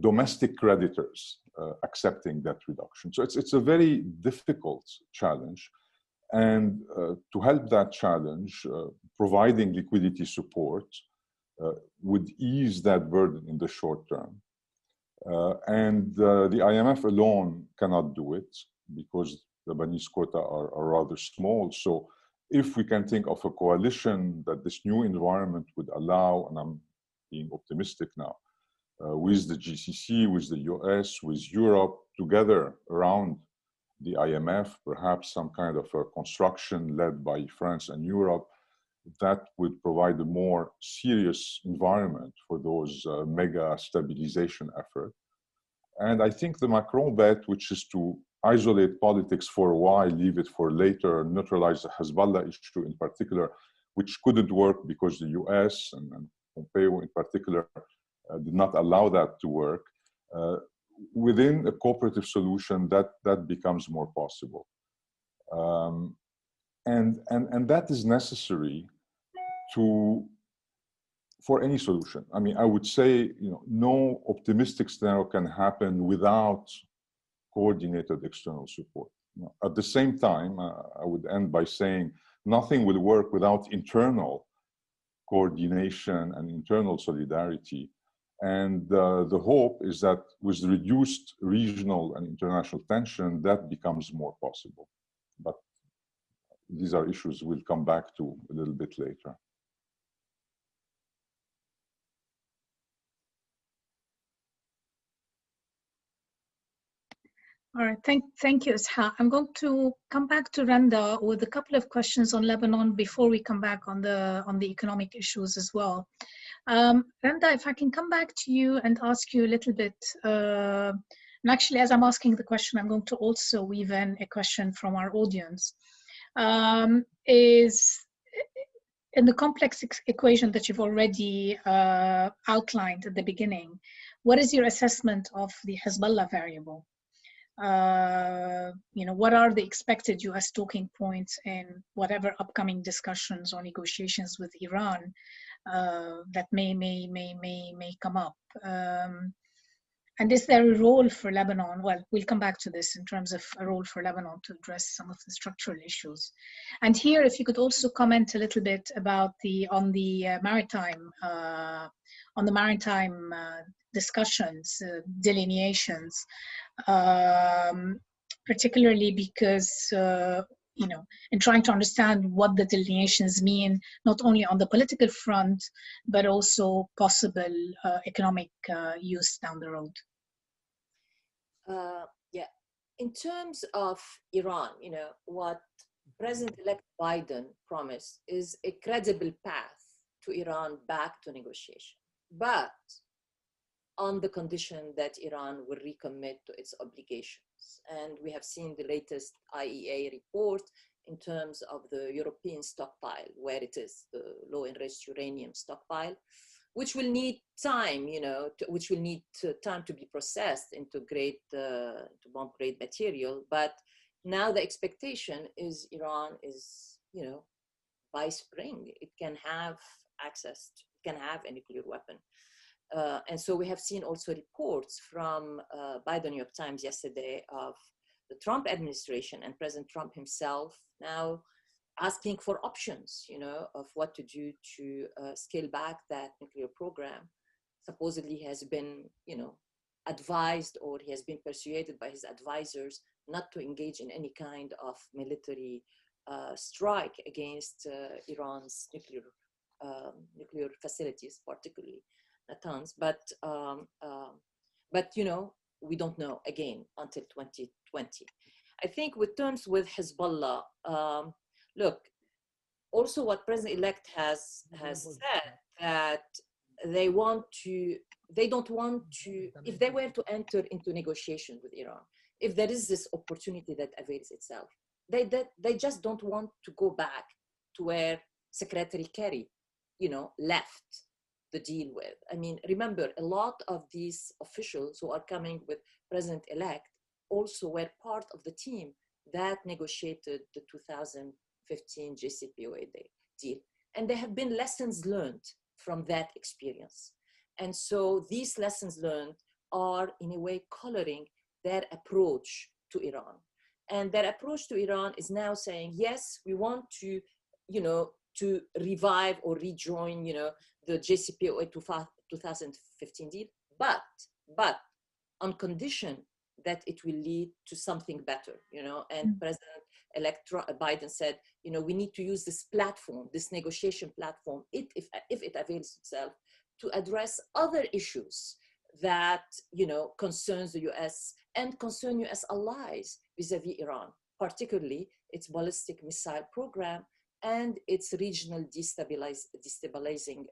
domestic creditors accepting that reduction. So it's a very difficult challenge. And to help that challenge, providing liquidity support would ease that burden in the short term. And the IMF alone cannot do it because the Lebanese quota are rather small. So if we can think of a coalition that this new environment would allow, and I'm being optimistic now, with the GCC, with the US, with Europe, together around the IMF, perhaps some kind of a construction led by France and Europe, that would provide a more serious environment for those mega stabilization efforts. And I think the Macron bet, which is to isolate politics for a while, leave it for later, neutralize the Hezbollah issue in particular, which couldn't work because the US and Pompeo in particular did not allow that to work. Within a cooperative solution, that becomes more possible. And that is necessary for any solution. I mean, I would say, no optimistic scenario can happen without coordinated external support. At the same time, I would end by saying nothing will work without internal coordination and internal solidarity. And the hope is that with reduced regional and international tension, that becomes more possible. But these are issues we'll come back to a little bit later. All right, thank you, Ishac. I'm going to come back to Randa with a couple of questions on Lebanon before we come back on the economic issues as well. Randa, if I can come back to you and ask you a little bit, and actually as I'm asking the question, I'm going to also weave in a question from our audience, is in the complex equation that you've already outlined at the beginning, what is your assessment of the Hezbollah variable? What are the expected US talking points in whatever upcoming discussions or negotiations with Iran that may come up? And is there a role for Lebanon? Well, we'll come back to this in terms of a role for Lebanon to address some of the structural issues. And here, if you could also comment a little bit about on the maritime discussions, delineations, particularly because in trying to understand what the delineations mean, not only on the political front, but also possible economic use down the road. Yeah, in terms of Iran, what President-elect Biden promised is a credible path to Iran back to negotiation, but on the condition that Iran will recommit to its obligations. And we have seen the latest IEA report in terms of the European stockpile, where it is, the low-enriched uranium stockpile, which will need time, time to be processed into bomb-grade material. But now the expectation is Iran is, by spring, it can have access, it can have a nuclear weapon. And so we have seen also reports from by the New York Times yesterday of the Trump administration and President Trump himself now asking for options, of what to do to scale back that nuclear program. Supposedly he has been, advised, or he has been persuaded by his advisors not to engage in any kind of military strike against Iran's nuclear facilities, particularly Natanz. But we don't know again until 2020. I think with terms with Hezbollah, look, also what President-elect has said, that they don't want to, if they were to enter into negotiation with Iran, if there is this opportunity that avails itself, they just don't want to go back to where Secretary Kerry, left the deal with. I mean, remember, a lot of these officials who are coming with President-elect also were part of the team that negotiated the 2015 JCPOA deal. And there have been lessons learned from that experience. And so these lessons learned are in a way coloring their approach to Iran. And their approach to Iran is now saying, yes, we want to, to revive or rejoin, the JCPOA 2015 deal, but on condition that it will lead to something better, and President-elect Biden said, we need to use this platform, this negotiation platform, if it avails itself, to address other issues that, concerns the US and concern US allies vis-a-vis Iran, particularly its ballistic missile program and its regional destabilizing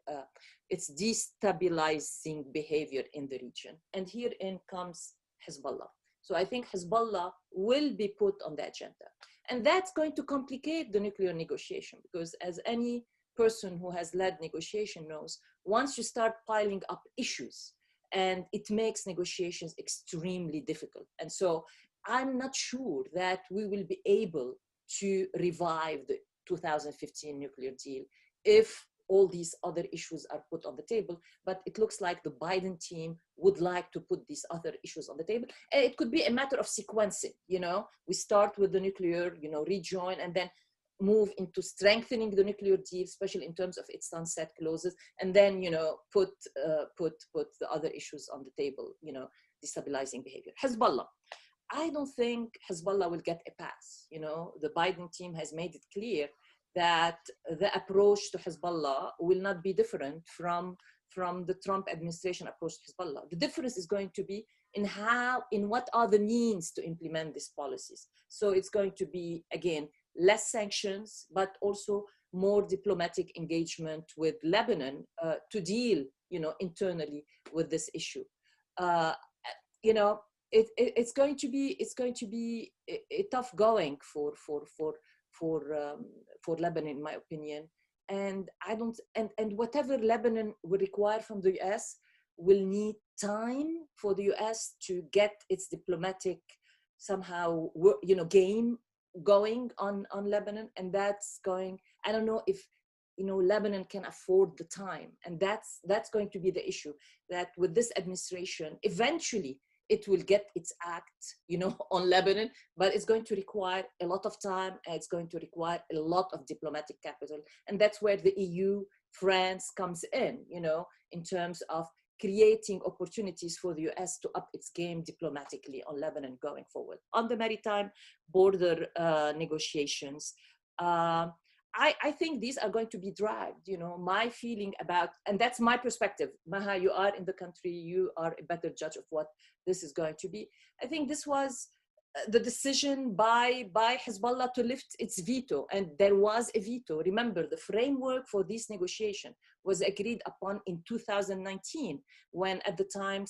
behavior in the region. And herein comes Hezbollah. So I think Hezbollah will be put on the agenda. And that's going to complicate the nuclear negotiation, because as any person who has led negotiation knows, once you start piling up issues, and it makes negotiations extremely difficult. And so I'm not sure that we will be able to revive the 2015 nuclear deal if all these other issues are put on the table. But it looks like the Biden team would like to put these other issues on the table. And it could be a matter of sequencing, we start with the nuclear, rejoin, and then move into strengthening the nuclear deal, especially in terms of its sunset clauses, and then, put the other issues on the table, destabilizing behavior. Hezbollah. I don't think Hezbollah will get a pass. The Biden team has made it clear that the approach to Hezbollah will not be different from the Trump administration approach to Hezbollah. The difference is going to be in what are the means to implement these policies. So it's going to be, again, less sanctions, but also more diplomatic engagement with Lebanon to deal, internally with this issue. It's going to be a tough going for Lebanon, in my opinion. And whatever Lebanon will require from the US will need time for the US to get its diplomatic somehow, game going on Lebanon. And that's going, I don't know if, Lebanon can afford the time. And that's going to be the issue, that with this administration, eventually it will get its act, on Lebanon, but it's going to require a lot of time, and it's going to require a lot of diplomatic capital. And that's where the EU, France comes in, in terms of creating opportunities for the US to up its game diplomatically on Lebanon going forward. On the maritime border negotiations, I think these are going to be dragged. My feeling about, and that's my perspective. Maha, you are in the country, you are a better judge of what this is going to be. I think this was the decision by Hezbollah to lift its veto, and there was a veto. Remember, the framework for this negotiation was agreed upon in 2019, when at the time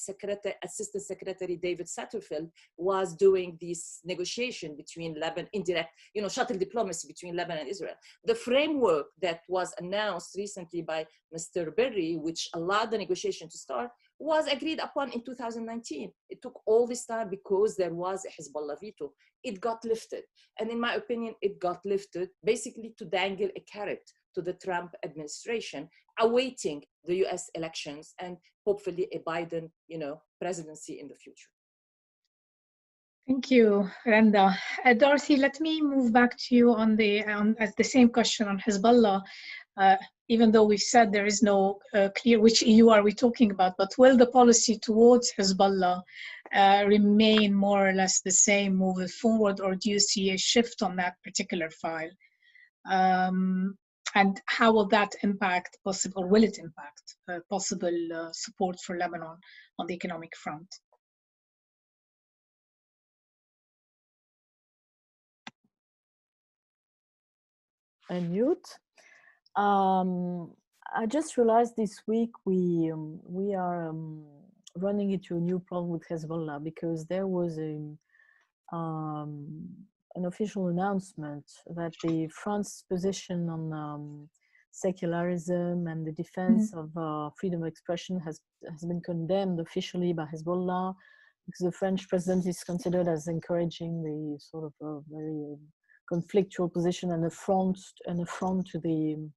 Assistant Secretary David Satterfield was doing this negotiation between Lebanon, indirect, shuttle diplomacy between Lebanon and Israel. The framework that was announced recently by Mr. Berry, which allowed the negotiation to start, was agreed upon in 2019. It took all this time because there was a Hezbollah veto. It got lifted. And in my opinion, it got lifted basically to dangle a carrot to the Trump administration, awaiting the US elections and hopefully a Biden, presidency in the future. Thank you, Randa. Dorothée, let me move back to you on the same question on Hezbollah. Even though we've said there is no clear which EU are we talking about, but will the policy towards Hezbollah remain more or less the same moving forward, or do you see a shift on that particular file? And how will that impact possible, or will it impact possible support for Lebanon on the economic front? Unmute. I just realized this week we are running into a new problem with Hezbollah, because there was an official announcement that the France position on secularism and the defense of freedom of expression has been condemned officially by Hezbollah, because the French president is considered as encouraging the sort of very conflictual position and affront to the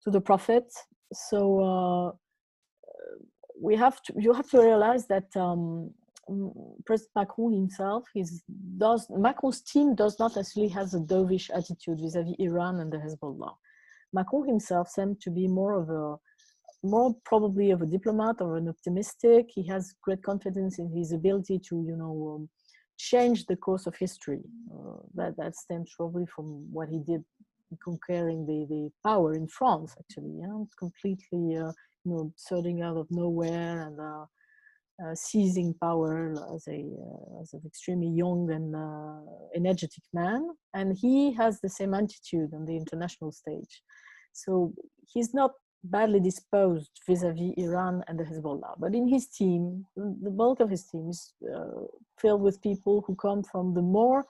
to the Prophet. So you have to realize that President Macron himself Macron's team does not necessarily have a dovish attitude vis-à-vis Iran and the Hezbollah. Macron himself seems to be more probably of a diplomat or an optimistic. He has great confidence in his ability to, change the course of history. That stems probably from what he did conquering the power in France, actually, completely, starting out of nowhere and seizing power as an extremely young and energetic man. And he has the same attitude on the international stage. So he's not badly disposed vis-a-vis Iran and the Hezbollah. But in his team, the bulk of his team is filled with people who come from the more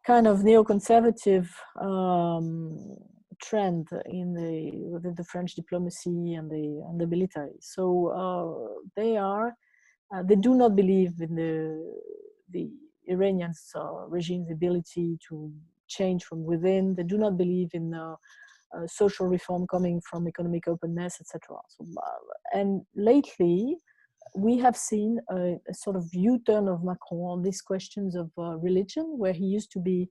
kind of neoconservative trend within the French diplomacy and the military. So they do not believe in the Iranian regime's ability to change from within. They do not believe in social reform coming from economic openness, etc. So, and lately, we have seen a sort of U-turn of Macron on these questions of religion, where he used to be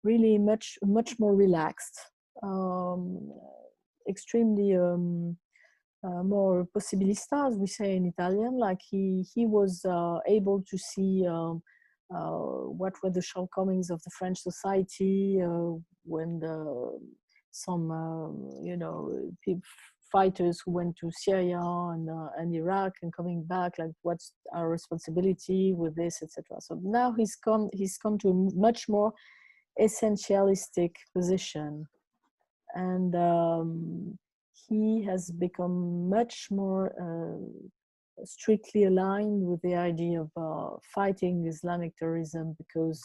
really much more relaxed, extremely more possibilista, as we say in Italian. Like he was able to see what were the shortcomings of the French society when some fighters who went to Syria and Iraq and coming back, like what's our responsibility with this, etc. So now he's come to a much more essentialistic position, and he has become much more strictly aligned with the idea of fighting Islamic terrorism, because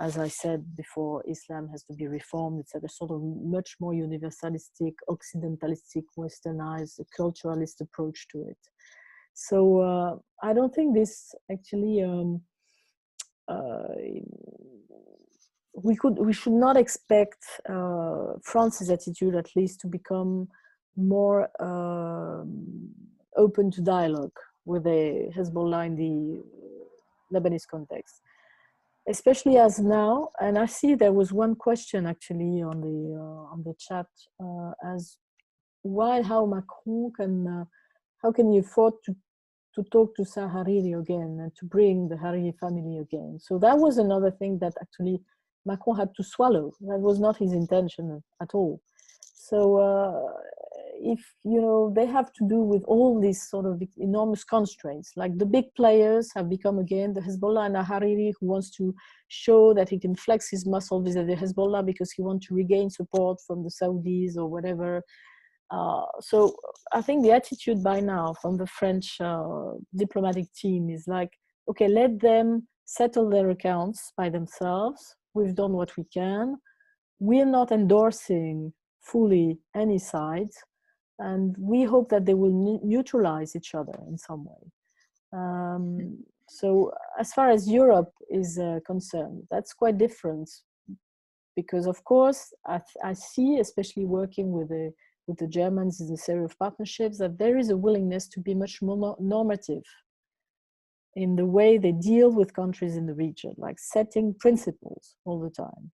as I said before, Islam has to be reformed. It's a sort of much more universalistic, occidentalistic, westernized, culturalist approach to it. So I don't think this actually, we should not expect France's attitude, at least, to become more open to dialogue with the Hezbollah in the Lebanese context. Especially as now, and I see there was one question actually on the chat as how Macron can, how can he afford to talk to Saad Hariri again and to bring the Hariri family again? So that was another thing that actually Macron had to swallow. That was not his intention at all. So if they have to do with all these sort of enormous constraints, like the big players have become again the Hezbollah and Hariri, who wants to show that he can flex his muscle vis-a-vis Hezbollah because he wants to regain support from the Saudis or whatever. So I think the attitude by now from the French diplomatic team is like, okay, let them settle their accounts by themselves. We've done what we can. We're not endorsing fully any side, and we hope that they will neutralize each other in some way. So as far as Europe is concerned, that's quite different, because of course I see, especially working with the Germans in this area of partnerships, that there is a willingness to be much more normative in the way they deal with countries in the region, like setting principles all the time.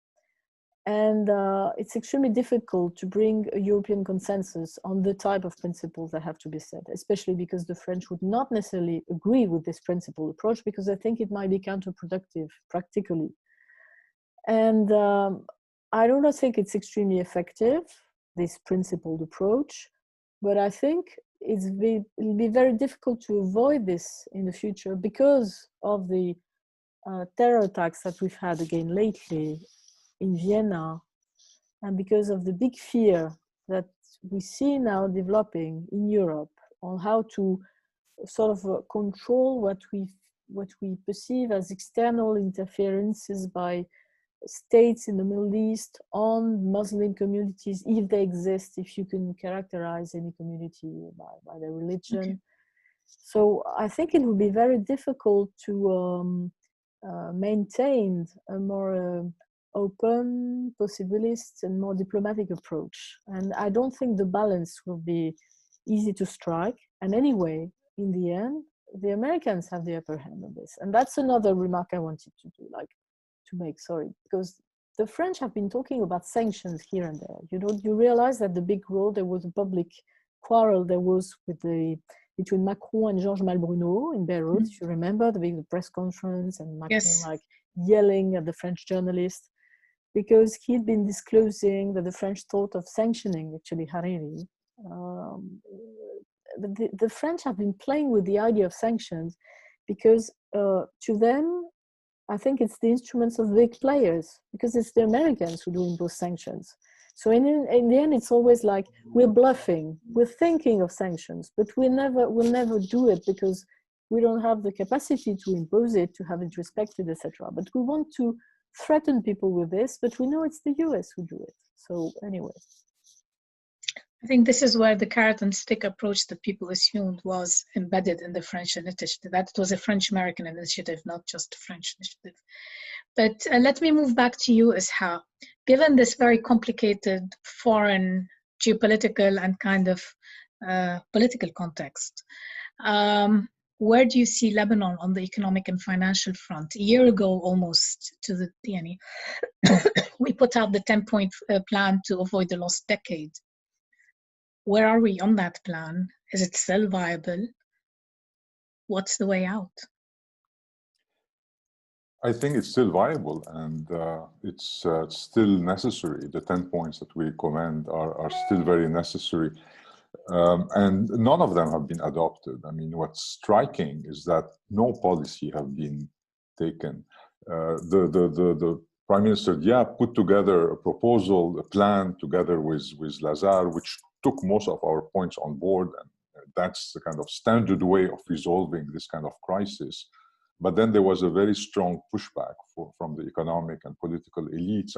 And it's extremely difficult to bring a European consensus on the type of principles that have to be set, especially because the French would not necessarily agree with this principle approach, because I think it might be counterproductive practically. And I do not think it's extremely effective, this principled approach, but I think it'll be very difficult to avoid this in the future because of the terror attacks that we've had again lately in Vienna, and because of the big fear that we see now developing in Europe on how to sort of control what we perceive as external interferences by states in the Middle East on Muslim communities, if they exist, if you can characterize any community by their religion. Okay. So I think it would be very difficult to maintain a more open, possibilist, and more diplomatic approach. And I don't think the balance will be easy to strike. And anyway, in the end, the Americans have the upper hand on this. And that's another remark I wanted to do, because the French have been talking about sanctions here and there. You realize that the big role, there was a public quarrel there was between Macron and Georges Malbruno in Beirut, if you remember, the big press conference, and Macron yelling at the French journalist, because he'd been disclosing that the French thought of sanctioning actually Hariri. The French have been playing with the idea of sanctions because to them, I think it's the instruments of big players, because it's the Americans who do impose sanctions. So in the end, it's always like we're bluffing, we're thinking of sanctions, but we'll never do it because we don't have the capacity to impose it, to have it respected, etc. But we want to threaten people with this, but we know it's the US who do it. So anyway. I think this is where the carrot and stick approach that people assumed was embedded in the French initiative, that it was a French-American initiative, not just a French initiative. But let me move back to you, Ishac. Given this very complicated foreign geopolitical and kind of political context, where do you see Lebanon on the economic and financial front? A year ago, almost to the TNE, we put out the 10-point plan to avoid the lost decade. Where are we on that plan? Is it still viable? What's the way out? I think it's still viable, and it's still necessary. The 10 points that we recommend are still very necessary. And none of them have been adopted. I mean, what's striking is that no policy have been taken. The Prime Minister Diwan put together a proposal, a plan together with Lazare, which took most of our points on board. And that's the kind of standard way of resolving this kind of crisis. But then there was a very strong pushback from the economic and political elites.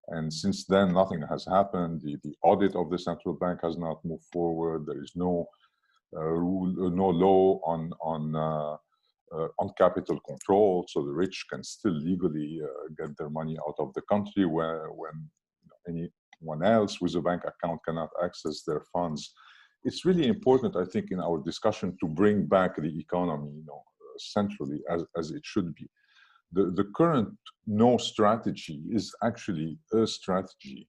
And since then, nothing has happened. The audit of the central bank has not moved forward. There is no no law on capital control, so the rich can still legally get their money out of the country when anyone else with a bank account cannot access their funds. It's really important, I think, in our discussion to bring back the economy, centrally as it should be. The current no strategy is actually a strategy,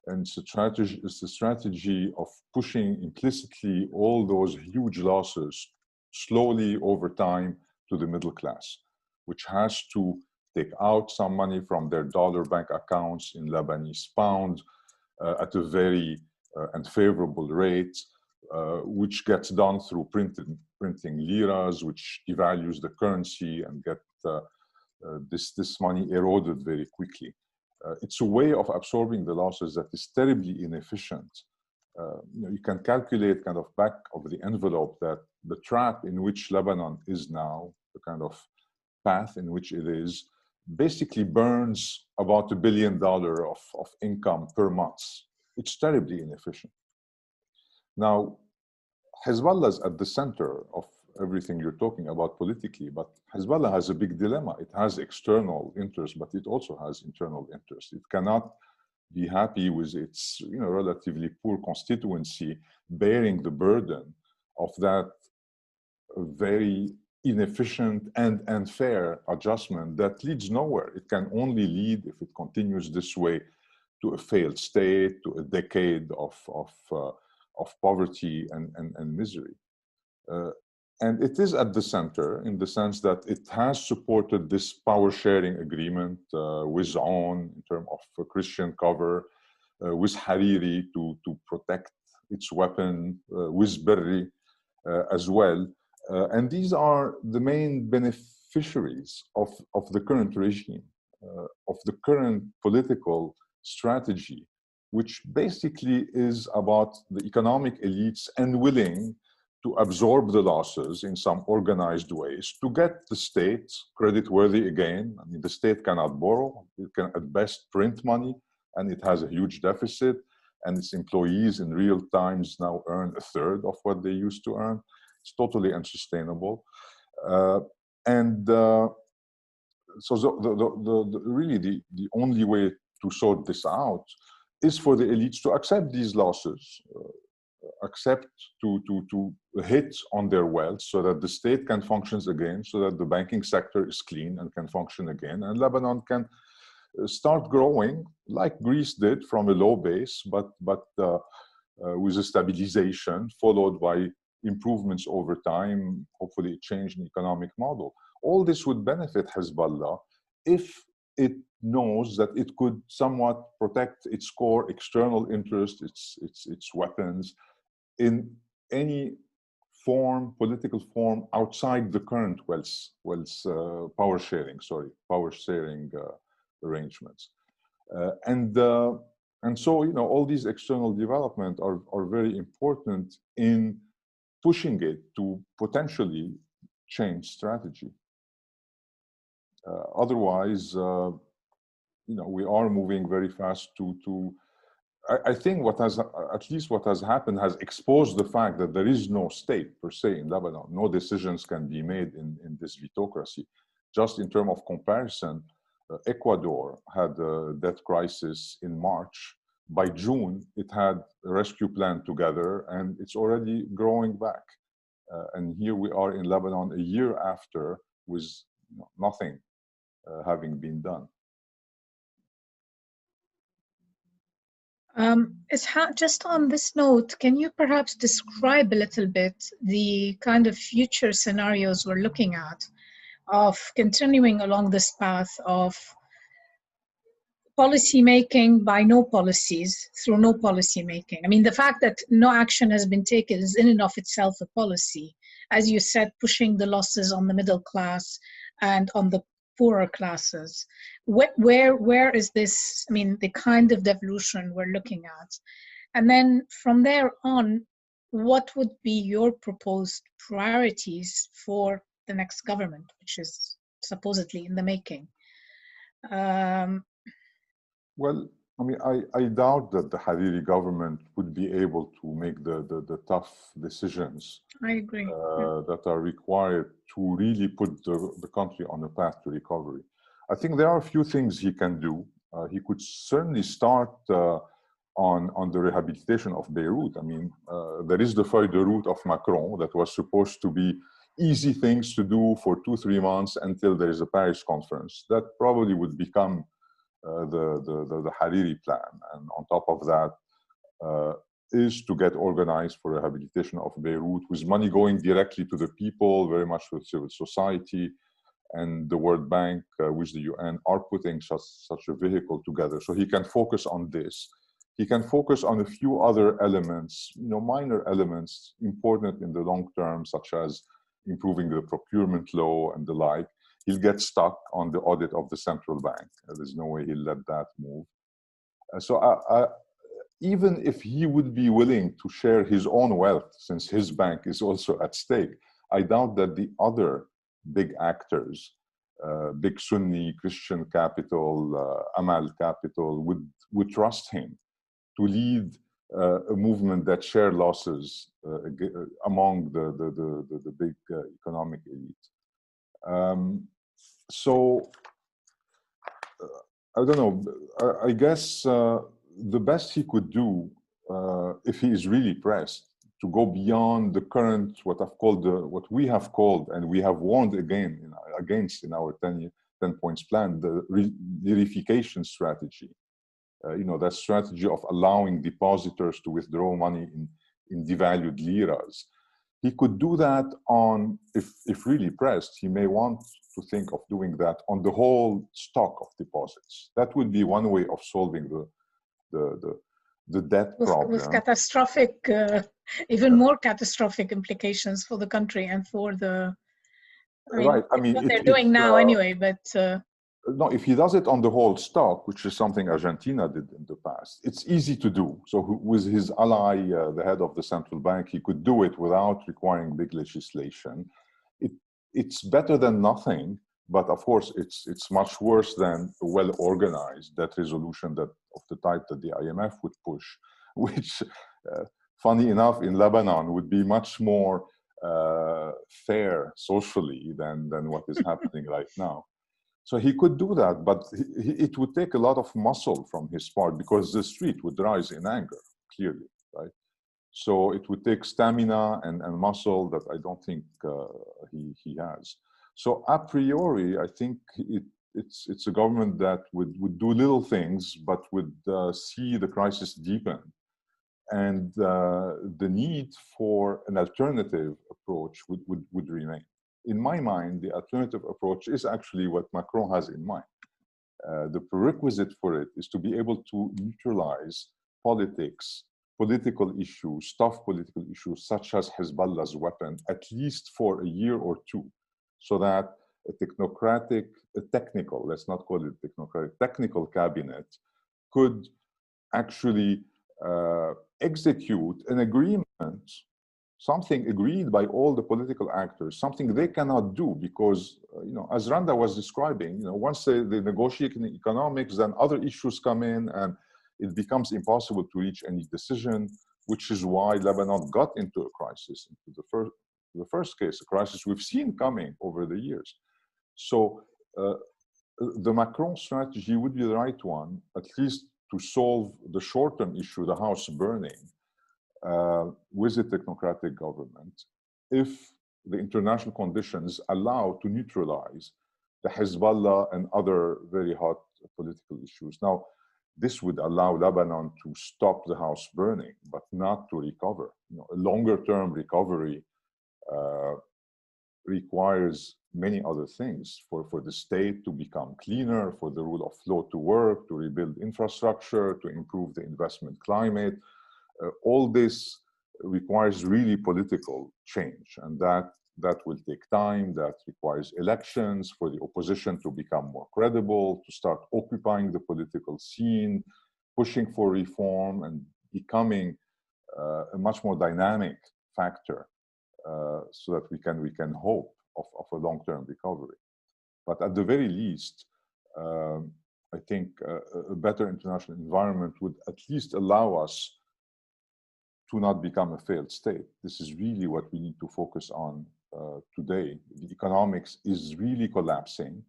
and it's a strategy of pushing implicitly all those huge losses slowly over time to the middle class, which has to take out some money from their dollar bank accounts in Lebanese pound at a very unfavorable rate, which gets done through printing liras, which devalues the currency and get this money eroded very quickly. It's a way of absorbing the losses that is terribly inefficient. You can calculate kind of back of the envelope that the trap in which Lebanon is now, the kind of path in which it is, basically burns about $1 billion of income per month. It's terribly inefficient. Now, Hezbollah is at the center of everything you're talking about politically, but Hezbollah has a big dilemma. It has external interests, but it also has internal interests. It cannot be happy with its relatively poor constituency bearing the burden of that very inefficient and unfair adjustment that leads nowhere. It can only lead, if it continues this way, to a failed state, to a decade of poverty and misery. And it is at the center in the sense that it has supported this power-sharing agreement with ON in terms of Christian cover, with Hariri to protect its weapon, with Berri as well. And these are the main beneficiaries of the current regime, of the current political strategy, which basically is about the economic elites unwilling to absorb the losses in some organized ways, to get the state creditworthy again. I mean, the state cannot borrow, it can at best print money, and it has a huge deficit, and its employees in real times now earn 1/3 of what they used to earn. It's totally unsustainable. so really the only way to sort this out is for the elites to accept these losses, accept to hit on their wealth so that the state can function again, so that the banking sector is clean and can function again, and Lebanon can start growing like Greece did from a low base, but with a stabilization followed by improvements over time, hopefully a change in economic model. All this would benefit Hezbollah if it knows that it could somewhat protect its core external interest, its weapons, in any form, political form, outside the current power sharing arrangements. And so, you know, all these external developments are very important in pushing it to potentially change strategy. Otherwise, you know, we are moving very fast I think at least what has happened has exposed the fact that there is no state per se in Lebanon. No decisions can be made in this vetocracy. Just in terms of comparison, Ecuador had a debt crisis in March. By June, it had a rescue plan together, and it's already growing back. And here we are in Lebanon a year after, with nothing having been done. Just on this note, can you perhaps describe a little bit the kind of future scenarios we're looking at of continuing along this path of policy making by no policies through no policy making? I mean, the fact that no action has been taken is in and of itself a policy. As you said, pushing the losses on the middle class and on the poorer classes. Where is this, I mean, the kind of devolution we're looking at? And then from there on, what would be your proposed priorities for the next government, which is supposedly in the making? Well, I mean, I doubt that the Hariri government would be able to make the tough decisions. I agree. That are required to really put the country on a path to recovery. I think there are a few things he can do. He could certainly start on the rehabilitation of Beirut. I mean, there is the feuille de route of Macron that was supposed to be easy things to do for 2-3 months until there is a Paris conference. That probably would become the Hariri plan. And on top of that, is to get organized for rehabilitation of Beirut with money going directly to the people, very much with civil society, and the World Bank with the UN are putting such a vehicle together. So he can focus on this. He can focus on a few other elements, you know, minor elements important in the long term, such as improving the procurement law and the like. He'll get stuck on the audit of the central bank. There's no way he'll let that move. So even if he would be willing to share his own wealth, since his bank is also at stake, I doubt that the other big actors, big Sunni Christian capital, Amal capital, would trust him to lead a movement that share losses among the big economic elite. So I don't know. I guess the best he could do, if he is really pressed, to go beyond the current, what we have called, and we have warned against in our 10 points plan, the lirification strategy. You know, that strategy of allowing depositors to withdraw money in devalued liras. He could do that on, if really pressed, he may want to think of doing that on the whole stock of deposits. That would be one way of solving the debt problem. With catastrophic, even more catastrophic implications for the country and for the, right. I mean, what they're doing now anyway, but. No, if he does it on the whole stock, which is something Argentina did in the past, it's easy to do. So with his ally, the head of the central bank, he could do it without requiring big legislation. It's better than nothing, but of course, it's much worse than a well-organized debt resolution of the type that the IMF would push, which, funny enough, in Lebanon would be much more fair socially than what is happening right now. So he could do that, but it would take a lot of muscle from his part because the street would rise in anger, clearly, right? So it would take stamina and muscle that I don't think he has. So a priori, I think it's a government that would do little things, but would see the crisis deepen. And the need for an alternative approach would remain. In my mind, the alternative approach is actually what Macron has in mind. The prerequisite for it is to be able to neutralize politics, political issues, tough political issues, such as Hezbollah's weapon, at least for a year or two, so that a technical, let's not call it technocratic, technical cabinet could actually execute an agreement, something agreed by all the political actors, something they cannot do because, as Randa was describing, once they negotiate in economics, then other issues come in and it becomes impossible to reach any decision, which is why Lebanon got into a crisis, into the first case, a crisis we've seen coming over the years. So the Macron strategy would be the right one, at least to solve the short-term issue, the house burning, with a technocratic government, if the international conditions allow to neutralize the Hezbollah and other very hot political issues. Now, this would allow Lebanon to stop the house burning, but not to recover. A longer-term recovery requires many other things for the state to become cleaner, for the rule of law to work, to rebuild infrastructure, to improve the investment climate. All this requires really political change, and that will take time. That requires elections for the opposition to become more credible, to start occupying the political scene, pushing for reform, and becoming a much more dynamic factor, so that we can hope of a long-term recovery. But at the very least, I think a better international environment would at least allow us to not become a failed state. This is really what we need to focus on today. The economics is really collapsing.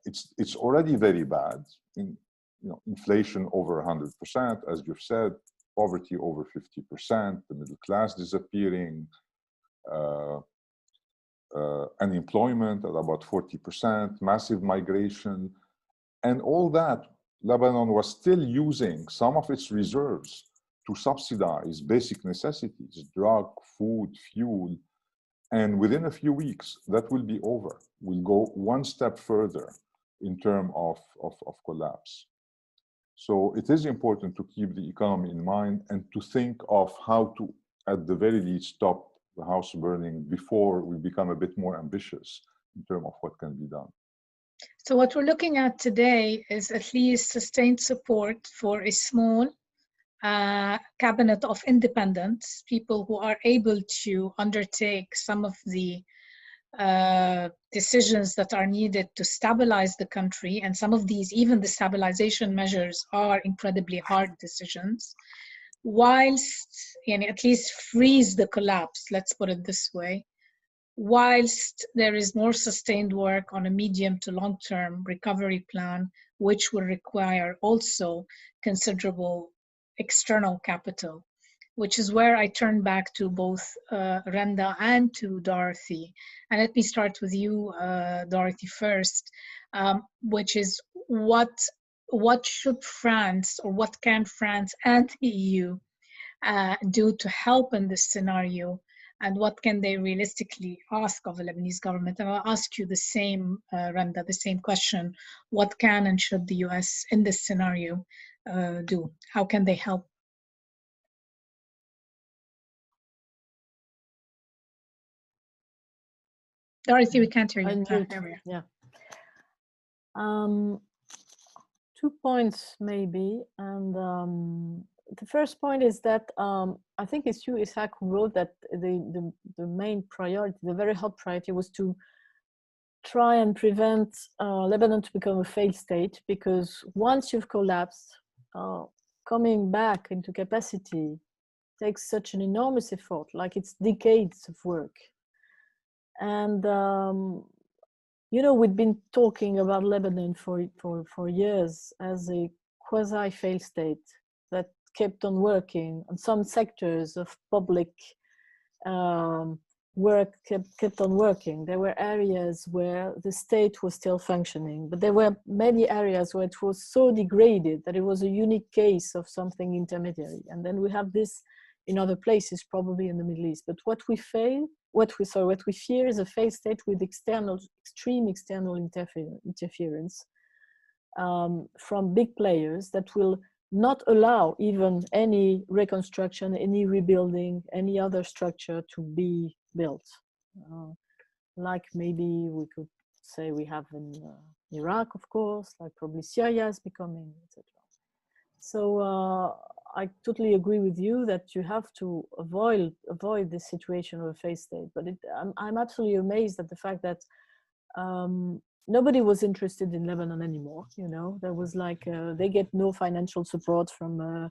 It's already very bad. Inflation over 100%, as you've said, poverty over 50%, the middle class disappearing, unemployment at about 40%, massive migration, and all that. Lebanon was still using some of its reserves to subsidize basic necessities, drug, food, fuel, and within a few weeks, that will be over. We'll go one step further in terms of collapse. So it is important to keep the economy in mind and to think of how to, at the very least, stop the house burning before we become a bit more ambitious in terms of what can be done. So what we're looking at today is at least sustained support for a small cabinet of independents, people who are able to undertake some of the decisions that are needed to stabilize the country. And some of these, even the stabilization measures, are incredibly hard decisions, whilst at least freeze the collapse, let's put it this way, whilst there is more sustained work on a medium to long-term recovery plan, which will require also considerable external capital, which is where I turn back to both Randa and to Dorothée. And let me start with you, Dorothée, first, which is what should France, or what can France and the EU do to help in this scenario, and what can they realistically ask of the Lebanese government? And I'll ask you the same, Randa, the same question. What can and should the US in this scenario do? How can they help? Dorothée, we can't hear you. Yeah. 2 points maybe, and the first point is that I think it's you, Ishac, who wrote that the main priority, the very hot priority, was to try and prevent Lebanon to become a failed state, because once you've collapsed, coming back into capacity takes such an enormous effort, like it's decades of work. And you know, we'd been talking about Lebanon for years as a quasi-failed state that kept on working on some sectors of public work kept on working. There were areas where the state was still functioning, but there were many areas where it was so degraded that it was a unique case of something intermediary. And then we have this in other places, probably in the Middle East. But what we fear is a failed state with extreme external interference from big players that will not allow even any reconstruction, any rebuilding, any other structure to be built. Like maybe we could say we have in Iraq, of course, like probably Syria is becoming, etc. So I totally agree with you that you have to avoid this situation of a failed state. But I'm absolutely amazed at the fact that nobody was interested in Lebanon anymore. You know, there was like they get no financial support from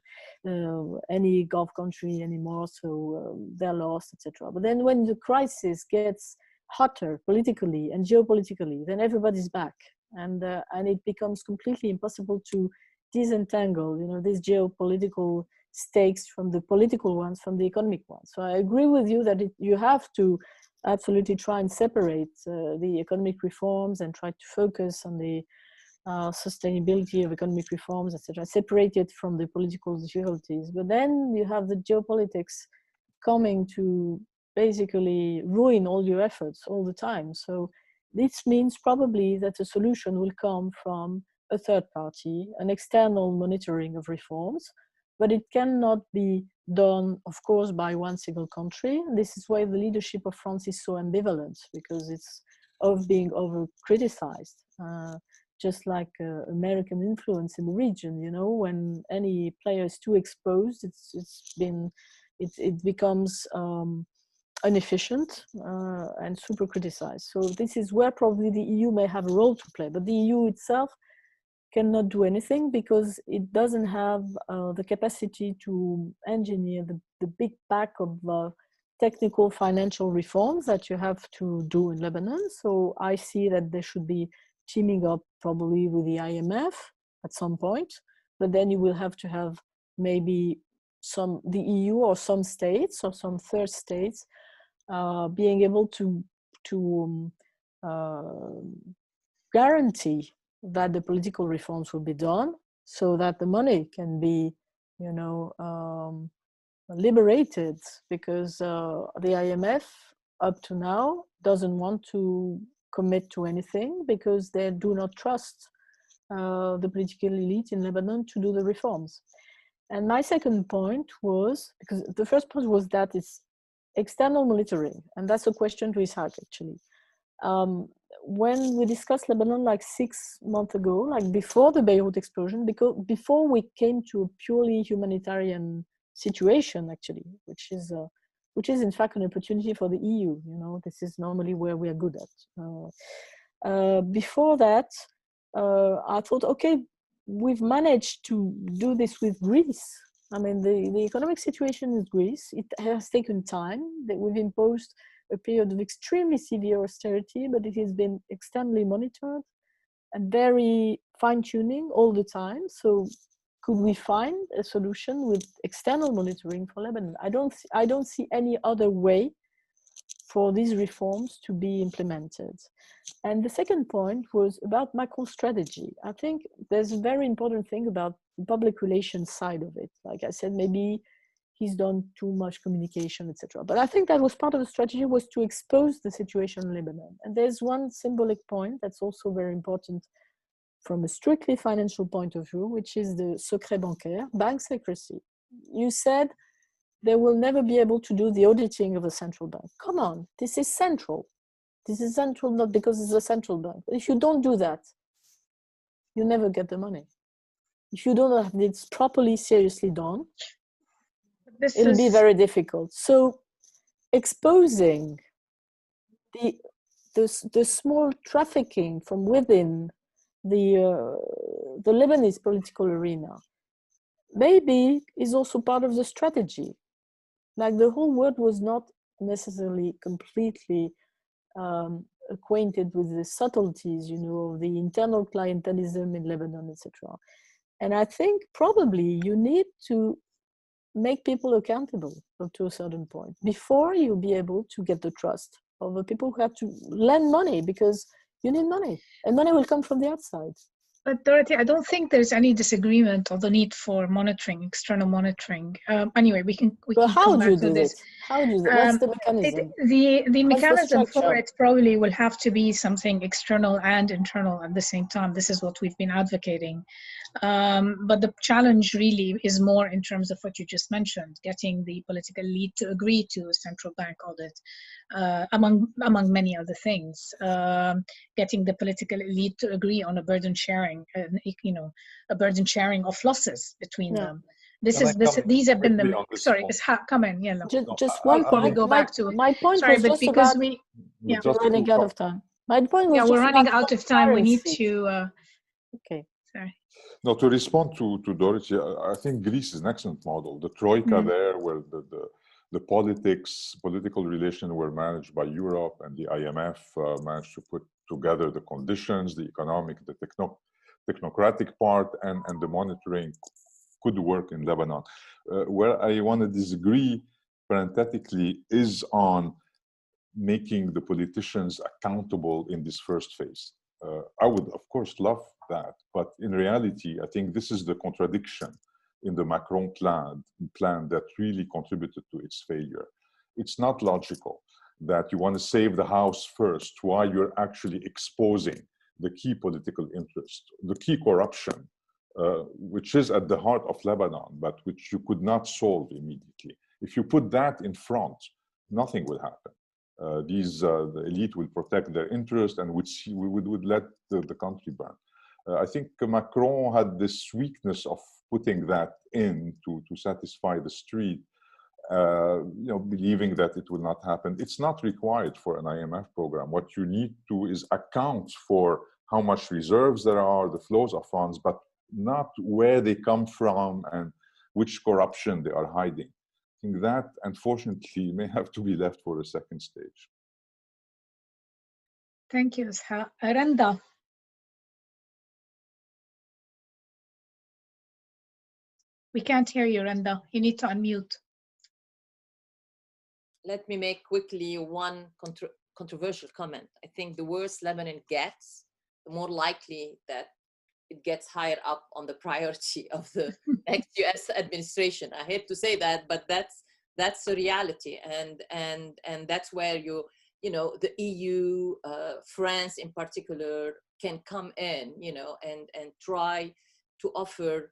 any Gulf country anymore, so they're lost, etc. But then when the crisis gets hotter politically and geopolitically, then everybody's back, and it becomes completely impossible to disentangle, you know, these geopolitical stakes from the political ones, from the economic ones. So I agree with you that you have to absolutely try and separate the economic reforms and try to focus on the sustainability of economic reforms, etc., separate it from the political difficulties. But then you have the geopolitics coming to basically ruin all your efforts all the time. So this means probably that a solution will come from a third party, an external monitoring of reforms, but it cannot be done, of course, by one single country. This is why the leadership of France is so ambivalent, because it's being over-criticized, just like American influence in the region. You know, when any player is too exposed, it becomes inefficient and super criticized. So this is where probably the EU may have a role to play, but the EU itself cannot do anything because it doesn't have the capacity to engineer the big pack of technical financial reforms that you have to do in Lebanon. So I see that they should be teaming up probably with the IMF at some point, but then you will have to have maybe the EU or some states or some third states being able to guarantee that the political reforms will be done so that the money can be, you know, liberated, because the IMF up to now doesn't want to commit to anything because they do not trust the political elite in Lebanon to do the reforms. And my second point was, because the first point was that it's external monitoring, and that's a question to Ishac actually. When we discussed Lebanon like 6 months ago, like before the Beirut explosion, because before we came to a purely humanitarian situation actually, which is in fact an opportunity for the EU. You know, this is normally where we are good at. Before that, I thought, okay, we've managed to do this with Greece. I mean, the economic situation in Greece, it has taken time, that we've imposed a period of extremely severe austerity, but it has been externally monitored and very fine-tuning all the time. So could we find a solution with external monitoring for Lebanon? I don't see any other way for these reforms to be implemented. And the second point was about Macron's strategy. I think there's a very important thing about the public relations side of it. Like I said, maybe he's done too much communication, etc. But I think that was part of the strategy, was to expose the situation in Lebanon. And there's one symbolic point that's also very important from a strictly financial point of view, which is the secret bancaire, bank secrecy. You said they will never be able to do the auditing of a central bank. Come on, this is central. This is central not because it's a central bank. But if you don't do that, you never get the money. If you don't have this properly, seriously done, it'll be very difficult. So exposing the small trafficking from within the Lebanese political arena maybe is also part of the strategy. Like the whole world was not necessarily completely acquainted with the subtleties, you know, the internal clientelism in Lebanon, etc. And I think probably you need to make people accountable up to a certain point before you'll be able to get the trust of the people who have to lend money, because you need money, and money will come from the outside. But Dorothée, I don't think there's any disagreement on the need for monitoring, external monitoring. Anyway, we can how come do you back to do this. it? How do you do it? What's the mechanism? The mechanism for structure? it probably will have to be something external and internal at the same time. This is what we've been advocating. But the challenge really is more in terms of what you just mentioned, getting the political elite to agree to a central bank audit, among many other things. Getting the political elite to agree on a burden sharing, you know, a burden sharing of losses between them. These have been the, sorry, Ishac, come in, yeah. Just one before we point. go back to it. My point Sorry, was but just because about, we're running out of time. My point was we're just running about out of time. We need transparency. to, Okay. sorry. No, to respond to Dorothée, I think Greece is an excellent model. The Troika there, where the political relations were managed by Europe, and the IMF managed to put together the conditions, the economic, the technocratic part, and the monitoring could work in Lebanon. Where I want to disagree parenthetically is on making the politicians accountable in this first phase. I would, of course, love that, but in reality, I think this is the contradiction in the Macron plan that really contributed to its failure. It's not logical that you want to save the house first while you're actually exposing the key political interest, the key corruption, which is at the heart of Lebanon, but which you could not solve immediately. If you put that in front, nothing will happen. The elite will protect their interest and would let the country burn. I think Macron had this weakness of putting that in to satisfy the street, you know, believing that it will not happen. It's not required for an IMF program. What you need to is account for how much reserves there are, the flows of funds, but not where they come from and which corruption they are hiding. I think that, unfortunately, may have to be left for a second stage. Thank you, Ishac. Randa. We can't hear you, Randa. You need to unmute. Let me make quickly one controversial comment. I think the worse Lebanon gets, the more likely that it gets higher up on the priority of the next US administration. I hate to say that, but that's the reality, and that's where you know, the EU, France in particular, can come in, you know, and try to offer,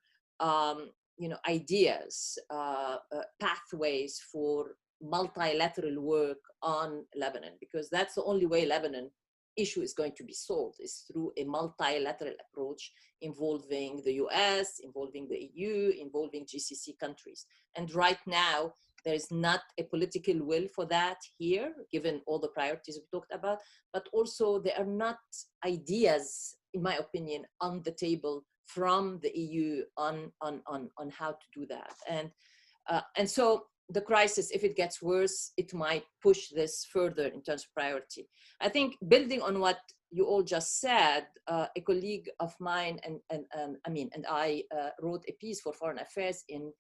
you know, ideas, pathways for multilateral work on Lebanon, because that's the only way Lebanon issue is going to be solved, is through a multilateral approach involving the US, involving the EU, involving GCC countries. And right now, there is not a political will for that here, given all the priorities we talked about, but also there are not ideas, in my opinion, on the table from the EU on how to do that. And so the crisis, if it gets worse, it might push this further in terms of priority. I think building on what you all just said, a colleague of mine and I wrote a piece for Foreign Affairs in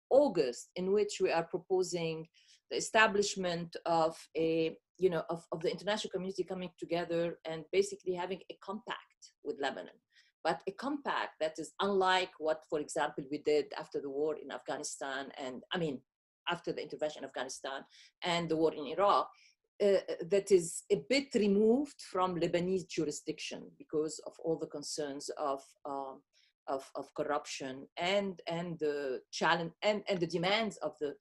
August, in which we are proposing the establishment of a, you know, of the international community coming together and basically having a compact with Lebanon, but a compact that is unlike what, for example, we did after the war in Afghanistan, and after the intervention in Afghanistan and the war in Iraq, that is a bit removed from Lebanese jurisdiction because of all the concerns of corruption and the challenge and the demands of the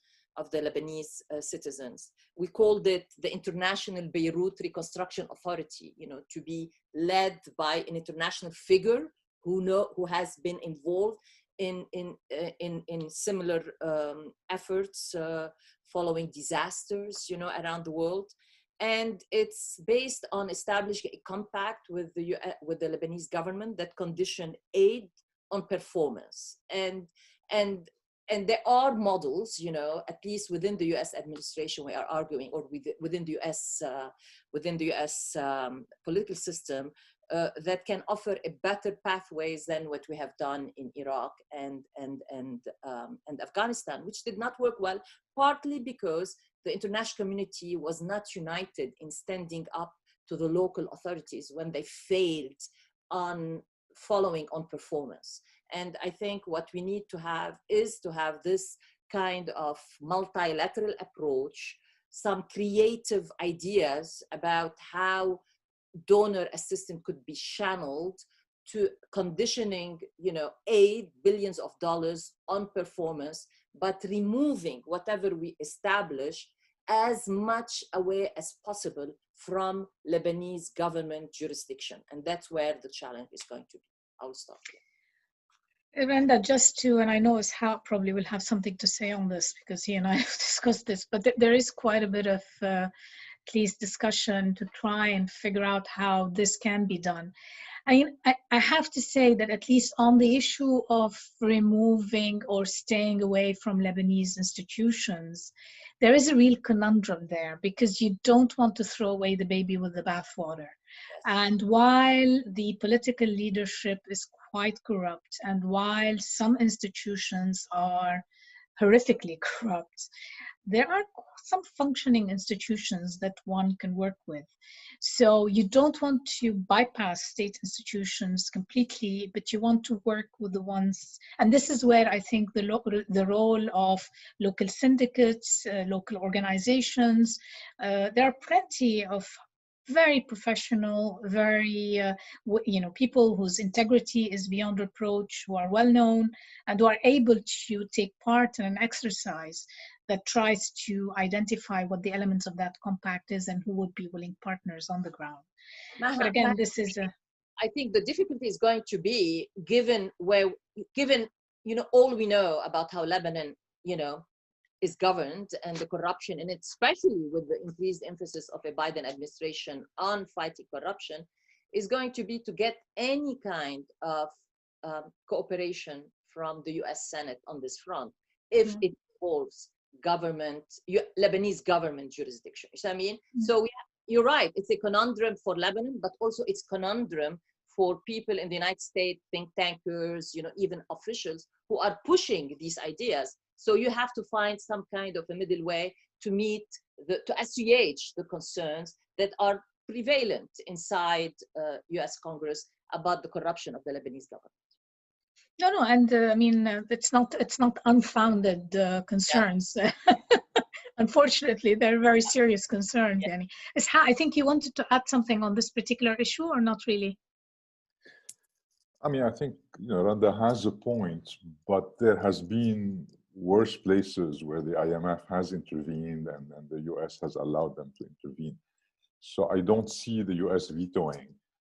Lebanese citizens. We called it the International Beirut Reconstruction Authority, you know, to be led by an international figure who has been involved in similar efforts following disasters, you know, around the world. And it's based on establishing a compact with the Lebanese government that condition aid on performance. And and there are models, you know, at least within the U.S. administration, we are arguing, or within the U.S. Political system, that can offer a better pathways than what we have done in Iraq and Afghanistan, which did not work well, partly because the international community was not united in standing up to the local authorities when they failed on following on performance. And I think what we need to have is to have this kind of multilateral approach, some creative ideas about how donor assistance could be channeled to conditioning, you know, aid, billions of dollars on performance, but removing whatever we establish as much away as possible from Lebanese government jurisdiction. And that's where the challenge is going to be. I'll stop here. Randa, just to, and I know Ishac probably will have something to say on this because he and I have discussed this, but there is quite a bit of at least discussion to try and figure out how this can be done. I have to say that at least on the issue of removing or staying away from Lebanese institutions, there is a real conundrum there because you don't want to throw away the baby with the bathwater. And while the political leadership is quite corrupt, and while some institutions are horrifically corrupt, there are some functioning institutions that one can work with. So you don't want to bypass state institutions completely, but you want to work with the ones, and this is where I think the role of local syndicates, local organizations, there are plenty of very professional, very, people whose integrity is beyond reproach, who are well known and who are able to take part in an exercise that tries to identify what the elements of that compact is and who would be willing partners on the ground. Maha, but again, this is I think the difficulty is going to be given all we know about how Lebanon, is governed and the corruption, and especially with the increased emphasis of a Biden administration on fighting corruption, is going to be to get any kind of cooperation from the US Senate on this front, if it involves Lebanese government jurisdiction. You know what I mean? So you're right, it's a conundrum for Lebanon, but also it's conundrum for people in the United States, think tankers, even officials who are pushing these ideas. So you have to find some kind of a middle way to to assuage the concerns that are prevalent inside US Congress about the corruption of the Lebanese government. No, and it's not unfounded concerns. Yeah. Unfortunately, they're very serious concerns. Yeah. I think you wanted to add something on this particular issue, or not really? I think Randa has a point, but there has been worse places where the IMF has intervened and the US has allowed them to intervene. So I don't see the US vetoing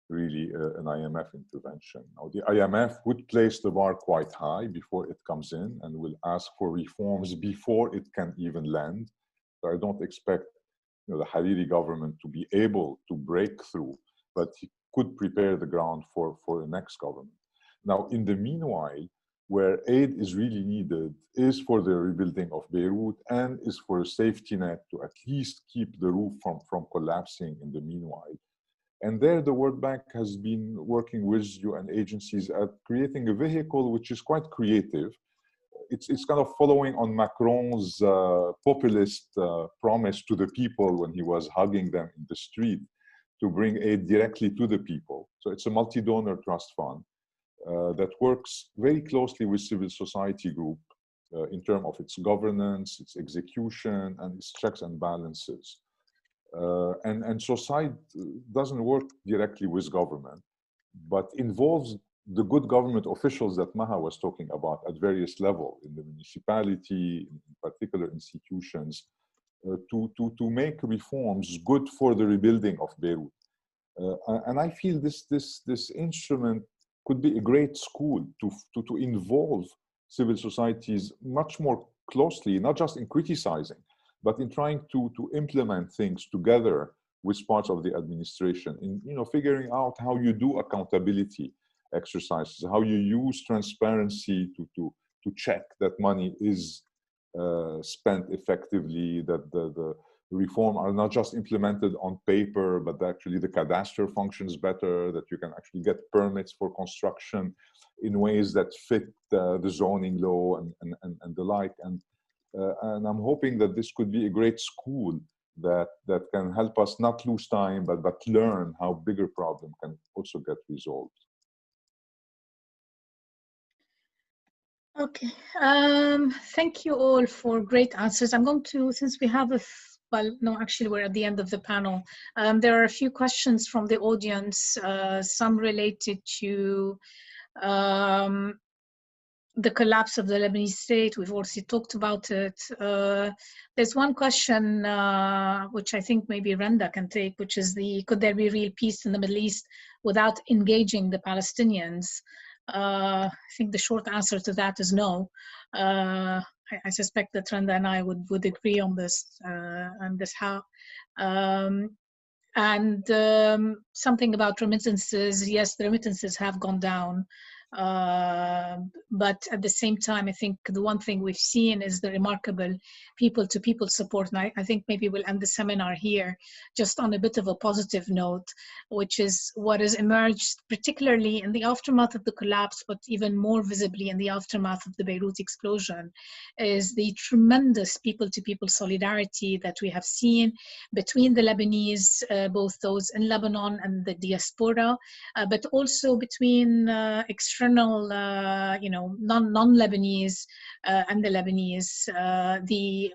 really an IMF intervention. Now, the IMF would place the bar quite high before it comes in and will ask for reforms before it can even land. So I don't expect the Hariri government to be able to break through, but he could prepare the ground for the next government. Now, in the meanwhile, where aid is really needed is for the rebuilding of Beirut and is for a safety net to at least keep the roof from collapsing in the meanwhile. And there the World Bank has been working with UN agencies at creating a vehicle which is quite creative. It's kind of following on Macron's populist promise to the people when he was hugging them in the street to bring aid directly to the people. So it's a multi-donor trust fund that works very closely with civil society group in terms of its governance, its execution, and its checks and balances. And society doesn't work directly with government, but involves the good government officials that Maha was talking about at various levels, in the municipality, in particular institutions, to make reforms good for the rebuilding of Beirut. And I feel this instrument could be a great school to involve civil societies much more closely, not just in criticizing, but in trying to implement things together with parts of the administration, in figuring out how you do accountability exercises, how you use transparency to to check that money is spent effectively, that the reform are not just implemented on paper, but actually the cadastre functions better, that you can actually get permits for construction in ways that fit the zoning law and the like. And I'm hoping that this could be a great school that can help us not lose time, but learn how bigger problem can also get resolved. Okay, thank you all for great answers. I'm going to, since we have well, no, actually we're at the end of the panel. There are a few questions from the audience, some related to the collapse of the Lebanese state. We've already talked about it. There's one question which I think maybe Randa can take, which is could there be real peace in the Middle East without engaging the Palestinians? I think the short answer to that is no. I suspect that Randa and I would agree on this, how. Something about remittances. Yes, the remittances have gone down. But at the same time, I think the one thing we've seen is the remarkable people-to-people support. And I think maybe we'll end the seminar here just on a bit of a positive note, which is what has emerged, particularly in the aftermath of the collapse, but even more visibly in the aftermath of the Beirut explosion, is the tremendous people-to-people solidarity that we have seen between the Lebanese, both those in Lebanon and the diaspora, but also between external, non-Lebanese and the Lebanese. The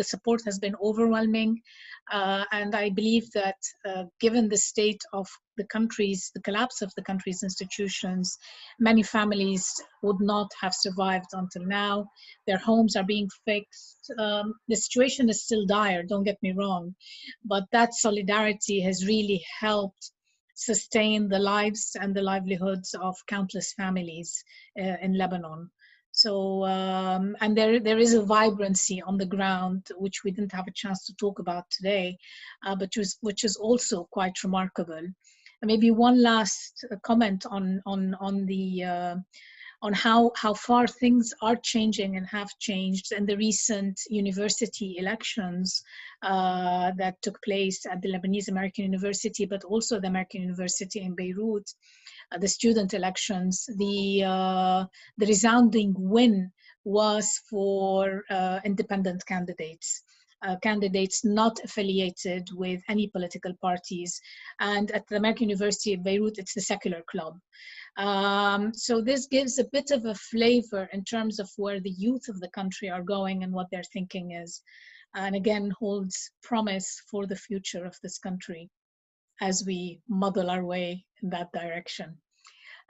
support has been overwhelming, and I believe that given the state of the collapse of the country's institutions, many families would not have survived until now. Their homes are being fixed. The situation is still dire, don't get me wrong, but that solidarity has really helped sustain the lives and the livelihoods of countless families in Lebanon. So, and there is a vibrancy on the ground, which we didn't have a chance to talk about today, but which is also quite remarkable. And maybe one last comment on how far things are changing and have changed in the recent university elections that took place at the Lebanese American University, but also the American University in Beirut, the student elections. The resounding win was for independent candidates. Candidates not affiliated with any political parties. And at the American University of Beirut, it's the secular club. So this gives a bit of a flavor in terms of where the youth of the country are going and what their thinking is. And again, holds promise for the future of this country as we muddle our way in that direction.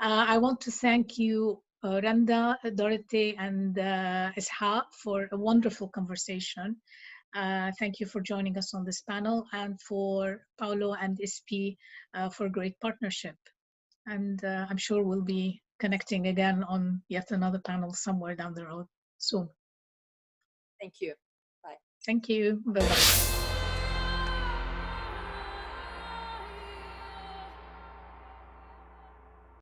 I want to thank you, Randa, Dorothée, and Ishac for a wonderful conversation. Thank you for joining us on this panel, and for Paolo and ISPI for great partnership. And I'm sure we'll be connecting again on yet another panel somewhere down the road soon. Thank you. Bye. Thank you. Bye-bye.